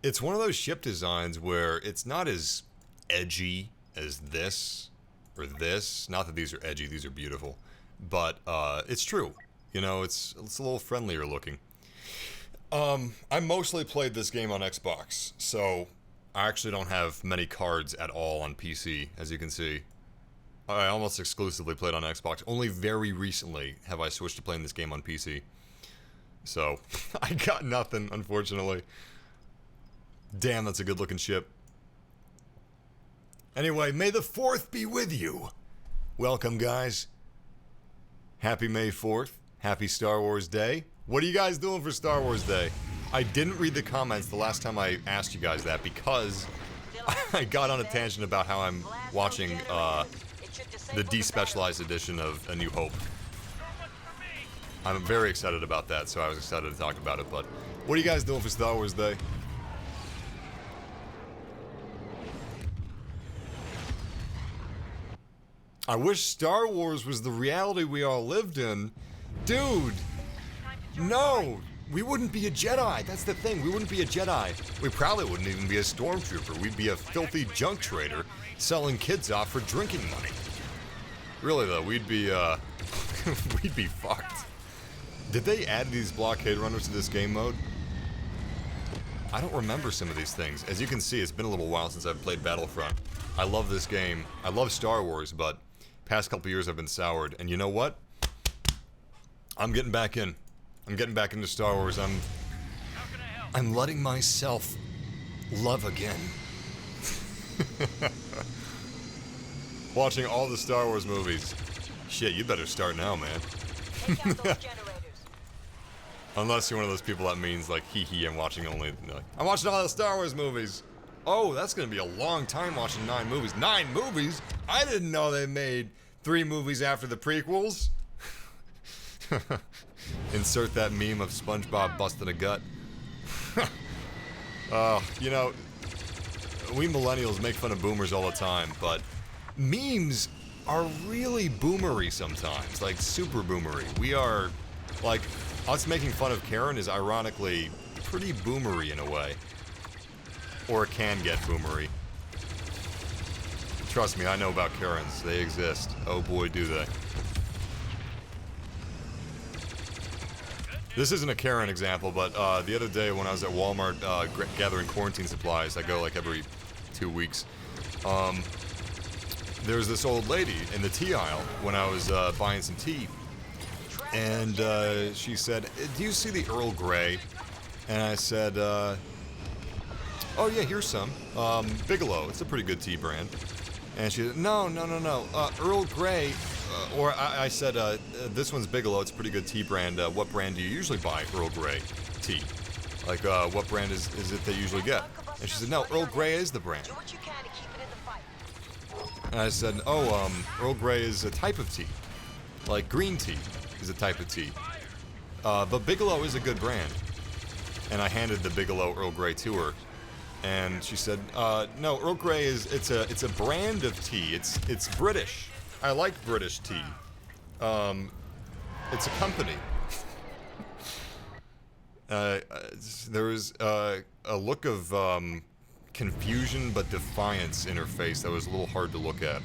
It's one of those ship designs where it's not as edgy as this or this. Not that these are edgy, these are beautiful. But it's true. You know, it's a little friendlier looking. I mostly played this game on Xbox, so I actually don't have many cards at all on PC, as you can see. I almost exclusively played on Xbox. Only very recently have I switched to playing this game on PC. So, I got nothing, unfortunately. Damn, that's a good looking ship. Anyway, may the 4th be with you. Welcome, guys. Happy May 4th. Happy Star Wars Day. What are you guys doing for Star Wars Day? I didn't read the comments the last time I asked you guys that because I got on a tangent about how I'm watching the despecialized edition of A New Hope. I'm very excited about that, so I was excited to talk about it, but what are you guys doing for Star Wars Day? I wish Star Wars was the reality we all lived in. Dude! No! We wouldn't be a Jedi, that's the thing, we wouldn't be a Jedi. We probably wouldn't even be a stormtrooper, we'd be a filthy junk trader selling kids off for drinking money. Really though, we'd be, we'd be fucked. Did they add these blockade runners to this game mode? I don't remember some of these things. As you can see, it's been a little while since I've played Battlefront. I love this game. I love Star Wars, but past couple years I've been soured. And you know what? I'm getting back in. I'm getting back into Star Wars. I'm letting myself love again. Watching all the Star Wars movies. Shit, you better start now, man. Unless you're one of those people that means like, hee hee, I'm watching only, like, I'm watching all the Star Wars movies. Oh, that's gonna be a long time watching 9 movies. 9 movies? I didn't know they made 3 movies after the prequels. Insert that meme of SpongeBob busting a gut. You know, we millennials make fun of boomers all the time, but memes are really boomery sometimes, like super boomery. We are, like, us making fun of Karen is ironically pretty boomery in a way. Or it can get boomery. Trust me, I know about Karens. They exist. Oh boy, do they. This isn't a Karen example, but the other day when I was at Walmart gathering quarantine supplies, I go like every 2 weeks, there was this old lady in the tea aisle when I was buying some tea. And she said, "Do you see the Earl Grey?" And I said, "Oh yeah, here's some. Bigelow, it's a pretty good tea brand." And she said, "No. Earl Grey," or I said, "This one's Bigelow, it's a pretty good tea brand. What brand do you usually buy Earl Grey tea? Like, what brand is it that you usually get?" And she said, "No, Earl Grey is the brand." And I said, "Oh, Earl Grey is a type of tea. Like green tea is a type of tea. But Bigelow is a good brand." And I handed the Bigelow Earl Grey to her. And she said, "No, Earl Grey it's a brand of tea. It's British. I like British tea. It's a company." There was a look of confusion but defiance in her face that was a little hard to look at.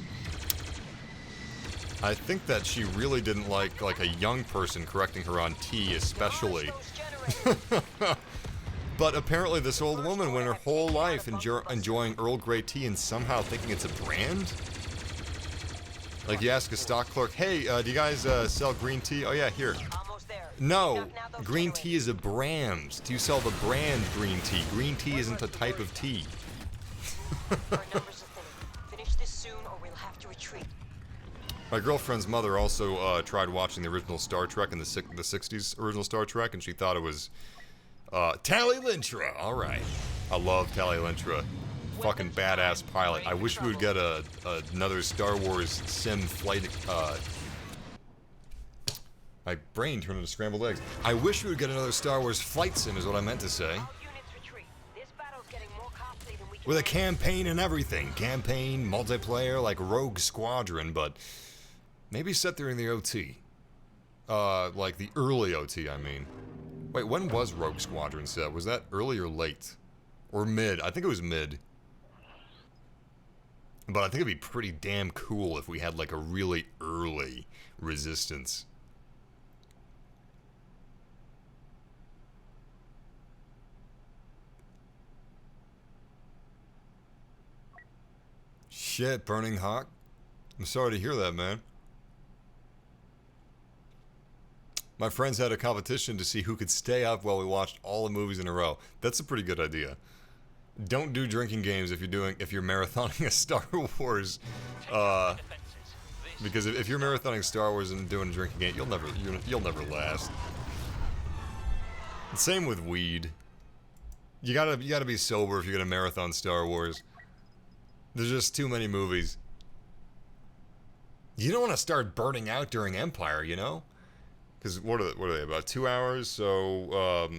I think that she really didn't like a young person correcting her on tea, especially. But apparently this old woman went her whole life enjoying Earl Grey tea and somehow thinking it's a brand? Like you ask a stock clerk, "Hey, do you guys sell green tea?" "Oh yeah, here." No, green tea is a brand. Do you sell the brand green tea? Green tea isn't a type of tea. My girlfriend's mother also tried watching the original Star Trek in the 60s original Star Trek, and she thought it was Tally Lintra. All right, I love Tally Lintra. Fucking badass pilot. I wish we would get another Star Wars sim flight. My brain turned into scrambled eggs. I wish we would get another Star Wars flight sim, is what I meant to say. With a campaign and everything. Campaign, multiplayer, like Rogue Squadron, but maybe set during the OT. Like the early OT, I mean. Wait, when was Rogue Squadron set? Was that early or late? Or mid? I think it was mid. But I think it'd be pretty damn cool if we had like a really early Resistance. Shit, Burning Hawk. I'm sorry to hear that, man. My friends had a competition to see who could stay up while we watched all the movies in a row. That's a pretty good idea. Don't do drinking games if you're marathoning a Star Wars. Because if you're marathoning Star Wars and doing a drinking game, you'll never last. Same with weed. You gotta be sober if you're gonna marathon Star Wars. There's just too many movies. You don't want to start burning out during Empire, you know? Because what are they, about 2 hours? So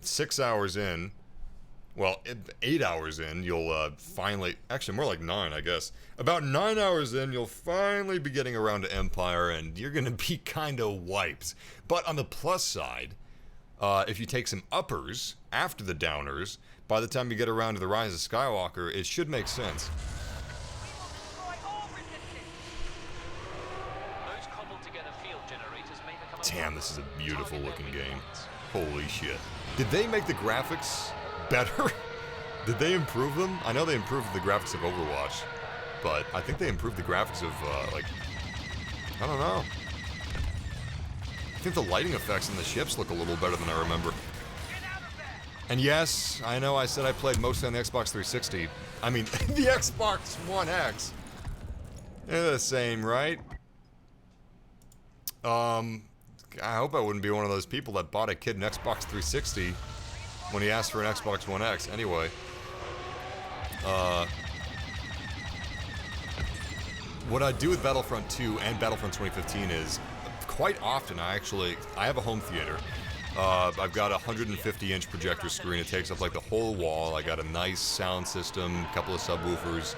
6 hours in, well, 8 hours in, you'll finally, actually more like 9, I guess. About 9 hours in, you'll finally be getting around to Empire, and you're gonna be kind of wiped. But on the plus side, if you take some uppers after the downers, by the time you get around to the Rise of Skywalker, it should make sense. Damn, this is a beautiful looking game. Holy shit. Did they make the graphics better. Did they improve them? I know they improved the graphics of Overwatch, but I think they improved the graphics of, like, I don't know. I think the lighting effects in the ships look a little better than I remember. And yes, I know I said I played mostly on the Xbox 360. I mean, the Xbox One X. They're the same, right? I hope I wouldn't be one of those people that bought a kid an Xbox 360 when he asked for an Xbox One X. Anyway. What I do with Battlefront 2 and Battlefront 2015 is, quite often I have a home theater. I've got a 150-inch projector screen. It takes up like the whole wall. I got a nice sound system, a couple of subwoofers.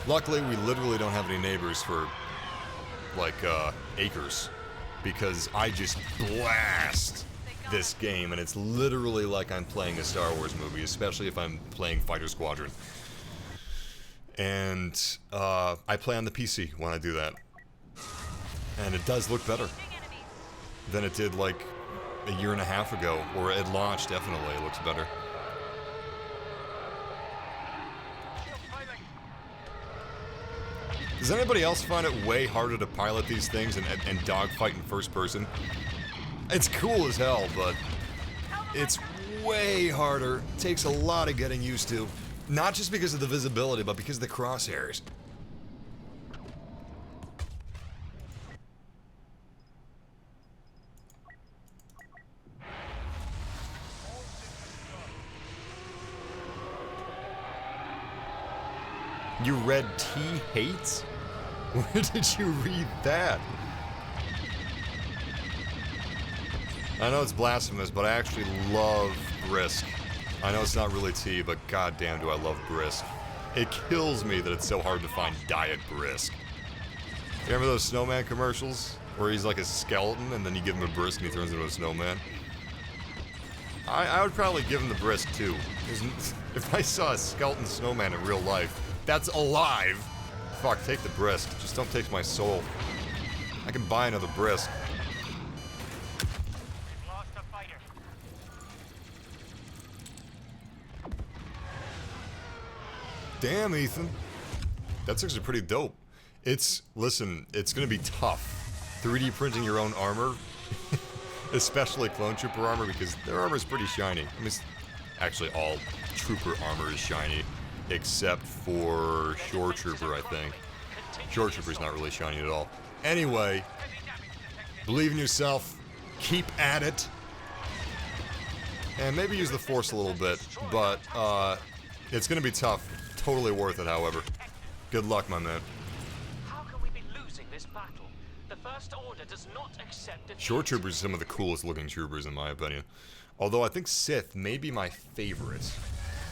Luckily, we literally don't have any neighbors for like acres, because I just blast this game, and it's literally like I'm playing a Star Wars movie, especially if I'm playing Fighter Squadron. And I play on the PC when I do that. And it does look better than it did like a year and a half ago, or at launch. Definitely it looks better. Does anybody else find it way harder to pilot these things and dogfight in first person? It's cool as hell, but it's way harder. It takes a lot of getting used to. Not just because of the visibility, but because of the crosshairs. You read T hates? Where did you read that? I know it's blasphemous, but I actually love Brisk. I know it's not really tea, but goddamn do I love Brisk. It kills me that it's so hard to find Diet Brisk. You remember those snowman commercials? Where he's like a skeleton and then you give him a Brisk and he turns into a snowman? I would probably give him the Brisk too. If I saw a skeleton snowman in real life, that's alive! Fuck, take the Brisk. Just don't take my soul. I can buy another Brisk. Damn, Ethan. That's actually pretty dope. Listen, it's gonna be tough. 3D printing your own armor, especially clone trooper armor, because their armor is pretty shiny. I mean, actually all trooper armor is shiny, except for Shore Trooper, I think. Shore Trooper's not really shiny at all. Anyway, believe in yourself, keep at it, and maybe use the Force a little bit, but it's gonna be tough. Totally worth it, however. Good luck, my man. How can we be losing this battle? The First Order does not accept defeat. Shore Troopers are some of the coolest looking troopers, in my opinion. Although I think Sith may be my favorite.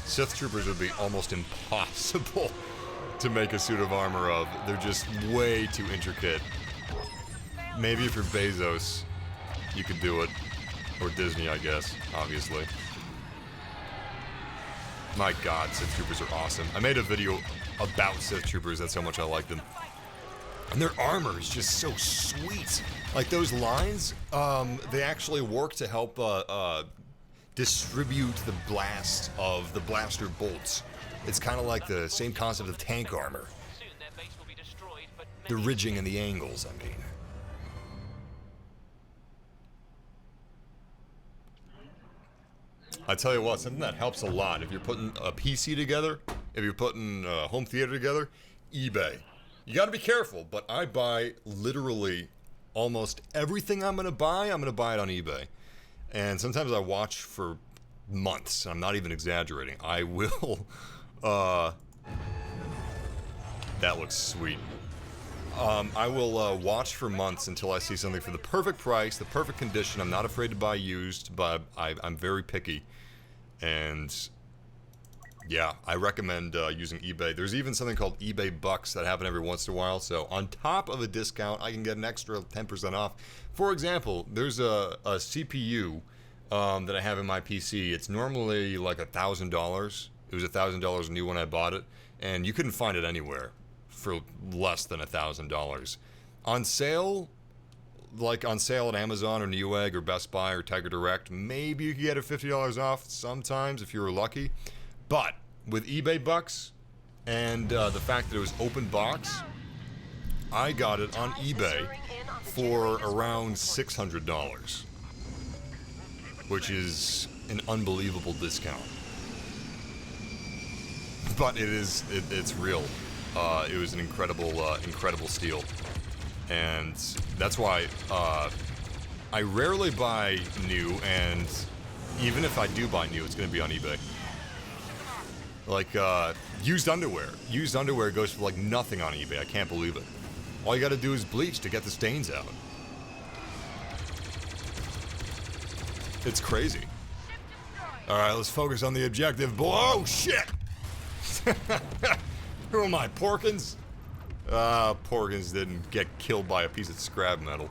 Sith Troopers would be almost impossible to make a suit of armor of. They're just way too intricate. Maybe if you're Bezos, you could do it. Or Disney, I guess, obviously. My god, Sith Troopers are awesome. I made a video about Sith Troopers, that's how much I like them. And their armor is just so sweet. Like those lines, they actually work to help distribute the blast of the blaster bolts. It's kind of like the same concept of tank armor. The ridging and the angles, I mean. I tell you what, something that helps a lot, if you're putting a PC together, if you're putting a home theater together, eBay. You gotta be careful, but I buy literally almost everything I'm gonna buy it on eBay. And sometimes I watch for months, I'm not even exaggerating. I will, that looks sweet. I will watch for months until I see something for the perfect price, the perfect condition. I'm not afraid to buy used, but I'm very picky. And yeah, I recommend using eBay. There's even something called eBay Bucks that happen every once in a while. So on top of a discount, I can get an extra 10% off. For example, there's a CPU that I have in my PC. It's normally like $1,000. It was $1,000 new when I bought it, and you couldn't find it anywhere for less than $1,000. On sale, like on sale at Amazon or Newegg or Best Buy or Tiger Direct, maybe you can get it $50 off sometimes if you're lucky. But with eBay bucks and the fact that it was open box, I got it on eBay for around $600, which is an unbelievable discount. But it's real. It was an incredible steal, and that's why I rarely buy new, and even if I do buy new, it's going to be on eBay. Like used underwear. Used underwear goes for like nothing on eBay. I can't believe it. All you got to do is bleach to get the stains out. It's crazy. All right, let's focus on the objective. Oh shit! Who am I, Porkins? Porkins didn't get killed by a piece of scrap metal.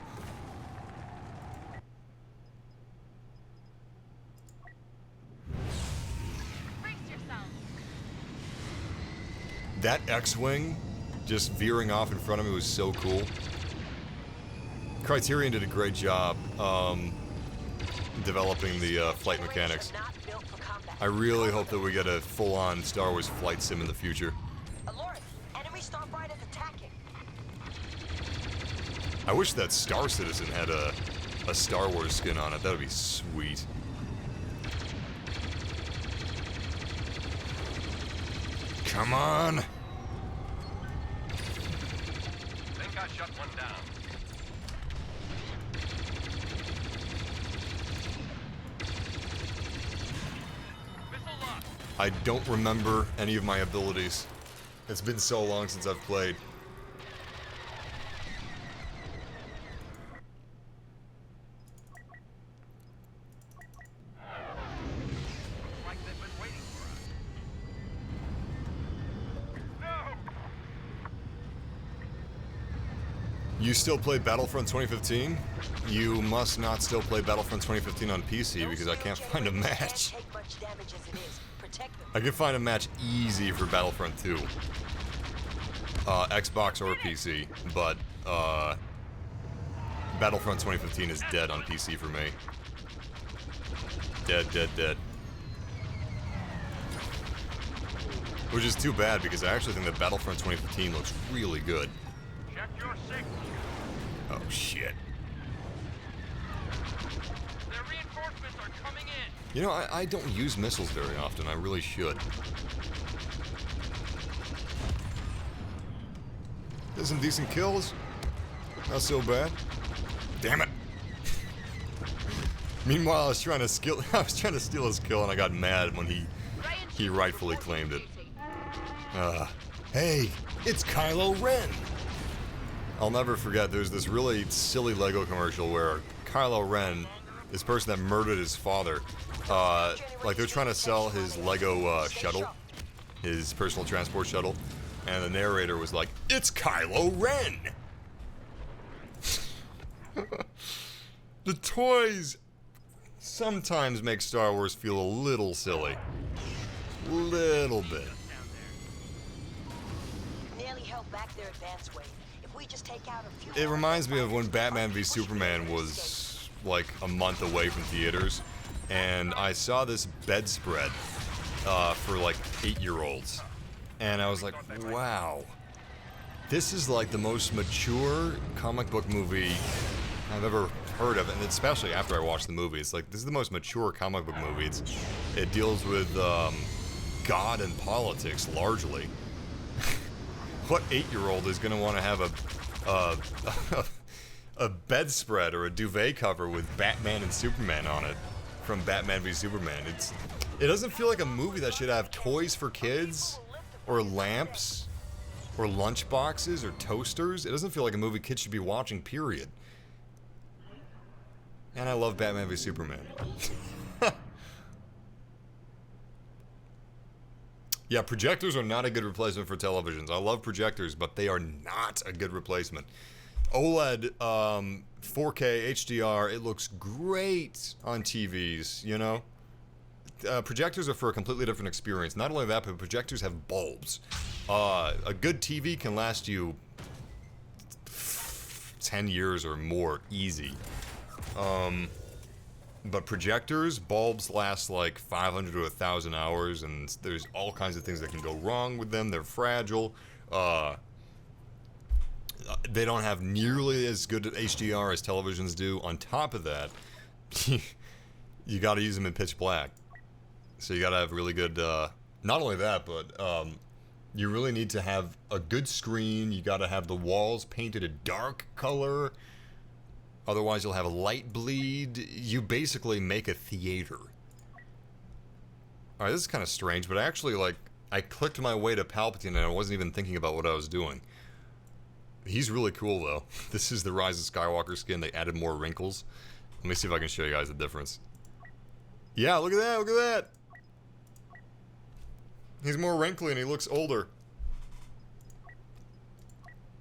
That X-Wing just veering off in front of me was so cool. Criterion did a great job developing the flight mechanics. I really hope that we get a full-on Star Wars flight sim in the future. I wish that Star Citizen had a Star Wars skin on it. That would be sweet. Come on! Think I shut one down. I don't remember any of my abilities. It's been so long since I've played. Like they've been waiting for us. No! You still play Battlefront 2015? You must not still play Battlefront 2015 on PC because I can't find a match. I can find a match easy for Battlefront 2. Xbox or PC, but Battlefront 2015 is dead on PC for me. Dead, dead, dead. Which is too bad because I actually think that Battlefront 2015 looks really good. Check your signal. Oh shit. Their reinforcements are coming in. You know, I don't use missiles very often. I really should. There's some decent kills. Not so bad. Damn it. Meanwhile, I was trying to steal his kill, and I got mad when he rightfully claimed it. Hey, it's Kylo Ren. I'll never forget. There's this really silly Lego commercial where Kylo Ren, this person that murdered his father, like they're trying to sell his Lego shuttle, his personal transport shuttle, and the narrator was like, "It's Kylo Ren." The toys sometimes make Star Wars feel a little silly, little bit. It reminds me of when Batman v Superman was like a month away from theaters, and I saw this bedspread for like 8-year-olds, and I was like, wow, this is like the most mature comic book movie I've ever heard of, and especially after I watched the movie, it's like, this is the most mature comic book movie. It deals with God and politics largely. What 8-year-old is going to want to have a bedspread or a duvet cover with Batman and Superman on it from Batman v Superman? It doesn't feel like a movie that should have toys for kids, or lamps, or lunch boxes, or toasters. It doesn't feel like a movie kids should be watching, period. And I love Batman v Superman. Yeah, projectors are not a good replacement for televisions. I love projectors, but they are not a good replacement. OLED, 4K, HDR, it looks great on TVs, you know? Projectors are for a completely different experience. Not only that, but projectors have bulbs. A good TV can last you 10 years or more, easy. But projectors, bulbs last like 500 to 1,000 hours, and there's all kinds of things that can go wrong with them. They're fragile. They don't have nearly as good HDR as televisions do. On top of that, you got to use them in pitch black. So you got to have really good, not only that, but you really need to have a good screen. You got to have the walls painted a dark color. Otherwise, you'll have a light bleed. You basically make a theater. Alright, this is kind of strange, but I actually, like, I clicked my way to Palpatine and I wasn't even thinking about what I was doing. He's really cool, though. This is the Rise of Skywalker skin. They added more wrinkles. Let me see if I can show you guys the difference. Yeah, look at that, look at that! He's more wrinkly and he looks older.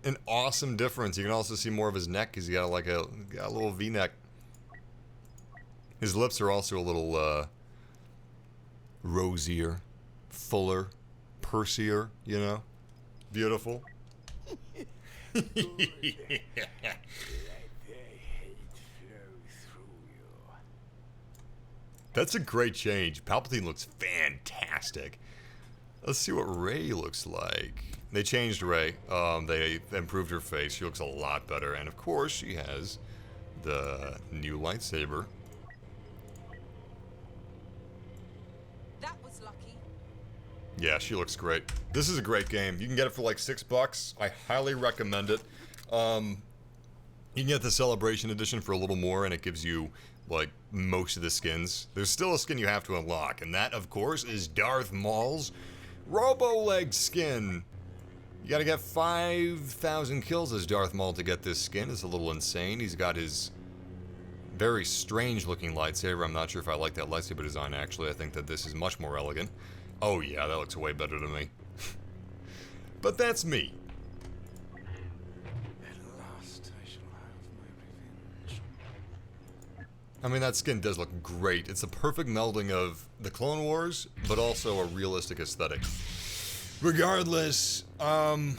An awesome difference. You can also see more of his neck because he got like a little V-neck. His lips are also a little rosier, fuller, pursier, you know? Beautiful. That's a great change. Palpatine looks fantastic. Let's see what Rey looks like. They changed Rey. They improved her face. She looks a lot better. And of course, she has the new lightsaber. That was lucky. Yeah, she looks great. This is a great game. You can get it for like $6. I highly recommend it. You can get the Celebration Edition for a little more, and it gives you like most of the skins. There's still a skin you have to unlock, and that, of course, is Darth Maul's Robo-Leg skin. You gotta get 5,000 kills as Darth Maul to get this skin. It's a little insane. He's got his very strange looking lightsaber. I'm not sure if I like that lightsaber design, actually. I think that this is much more elegant. Oh yeah, that looks way better to me. But that's me. At last I shall have my revenge. I mean, that skin does look great. It's a perfect melding of the Clone Wars, but also a realistic aesthetic. Regardless, I'm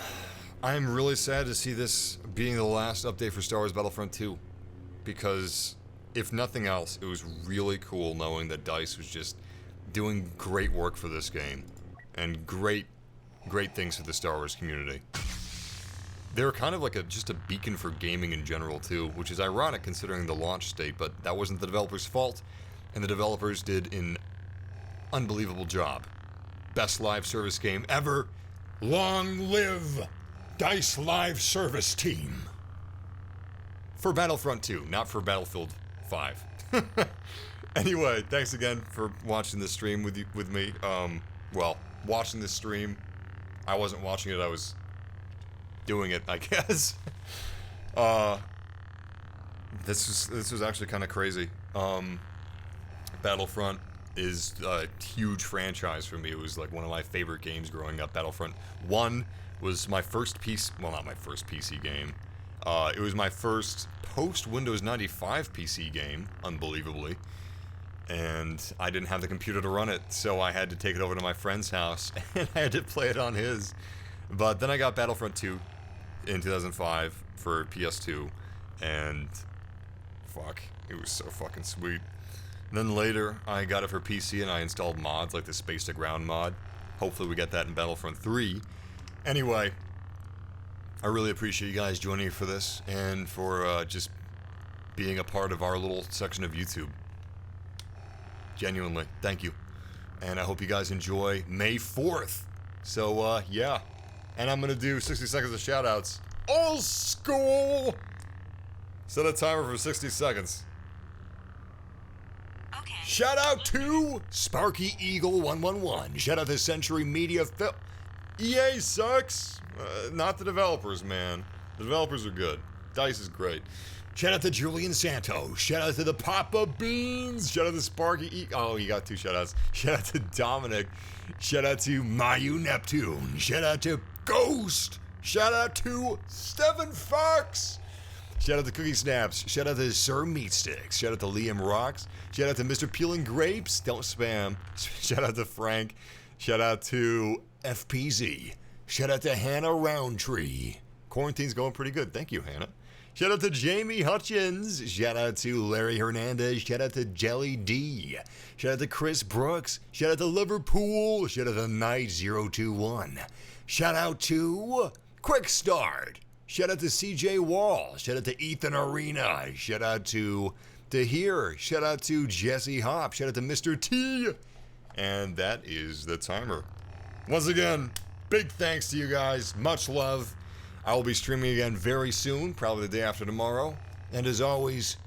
really sad to see this being the last update for Star Wars Battlefront II. Because, if nothing else, it was really cool knowing that DICE was just doing great work for this game. And great things for the Star Wars community. They were kind of like just a beacon for gaming in general too, which is ironic considering the launch state, but that wasn't the developers' fault, and the developers did an unbelievable job. Best live service game ever. Long live DICE Live Service Team. For Battlefront 2, not for Battlefield 5. Anyway, thanks again for watching this stream with me. Well, watching this stream. I wasn't watching it, I was doing it, I guess. This was actually kind of crazy. Battlefront is a huge franchise for me. It was like one of my favorite games growing up. Battlefront 1 was my first well, not my first PC game. It was my first post-Windows 95 PC game, unbelievably. And I didn't have the computer to run it, so I had to take it over to my friend's house, and I had to play it on his. But then I got Battlefront 2 in 2005 for PS2, and fuck, it was so fucking sweet. And then later, I got it for PC and I installed mods like the Space to Ground mod. Hopefully we get that in Battlefront 3. Anyway, I really appreciate you guys joining me for this and for just being a part of our little section of YouTube. Genuinely, thank you. And I hope you guys enjoy May 4th. So, yeah. And I'm gonna do 60 seconds of shoutouts. Old school! Set a timer for 60 seconds. Okay. Shout out to Sparky Eagle 111. Shout out to Century Media EA sucks. Not the developers, man. The developers are good. DICE is great. Shout out to Julian Santos. Shout out to the Papa Beans. Shout out to Sparky Oh, you got two shout outs. Shout out to Dominic. Shout out to Mayu Neptune. Shout out to Ghost. Shout out to Stephen Fox. Shout out to Cookie Snaps. Shout out to Sir Meat Sticks. Shout out to Liam Rocks. Shout out to Mr. Peeling Grapes. Don't spam. Shout out to Frank. Shout out to FPZ. Shout out to Hannah Roundtree. Quarantine's going pretty good. Thank you, Hannah. Shout out to Jamie Hutchins. Shout out to Larry Hernandez. Shout out to Jelly D. Shout out to Chris Brooks. Shout out to Liverpool. Shout out to Knight021. Shout out to Quick Start. Shout out to CJ Wall. Shout out to Ethan Arena. Shout out to Here. Shout out to Jesse Hop. Shout out to Mr. T. And that is the timer. Once again, big thanks to you guys. Much love. I will be streaming again very soon, probably the day after tomorrow. And as always,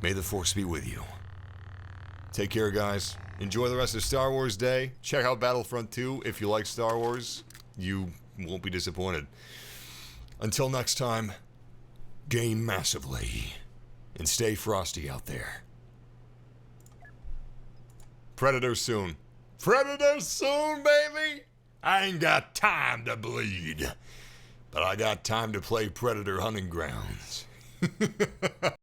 may the Force be with you. Take care, guys. Enjoy the rest of Star Wars Day. Check out Battlefront 2 if you like Star Wars. You won't be disappointed. Until next time, game massively. And stay frosty out there. Predator soon. Predator soon, baby! I ain't got time to bleed. But I got time to play Predator Hunting Grounds.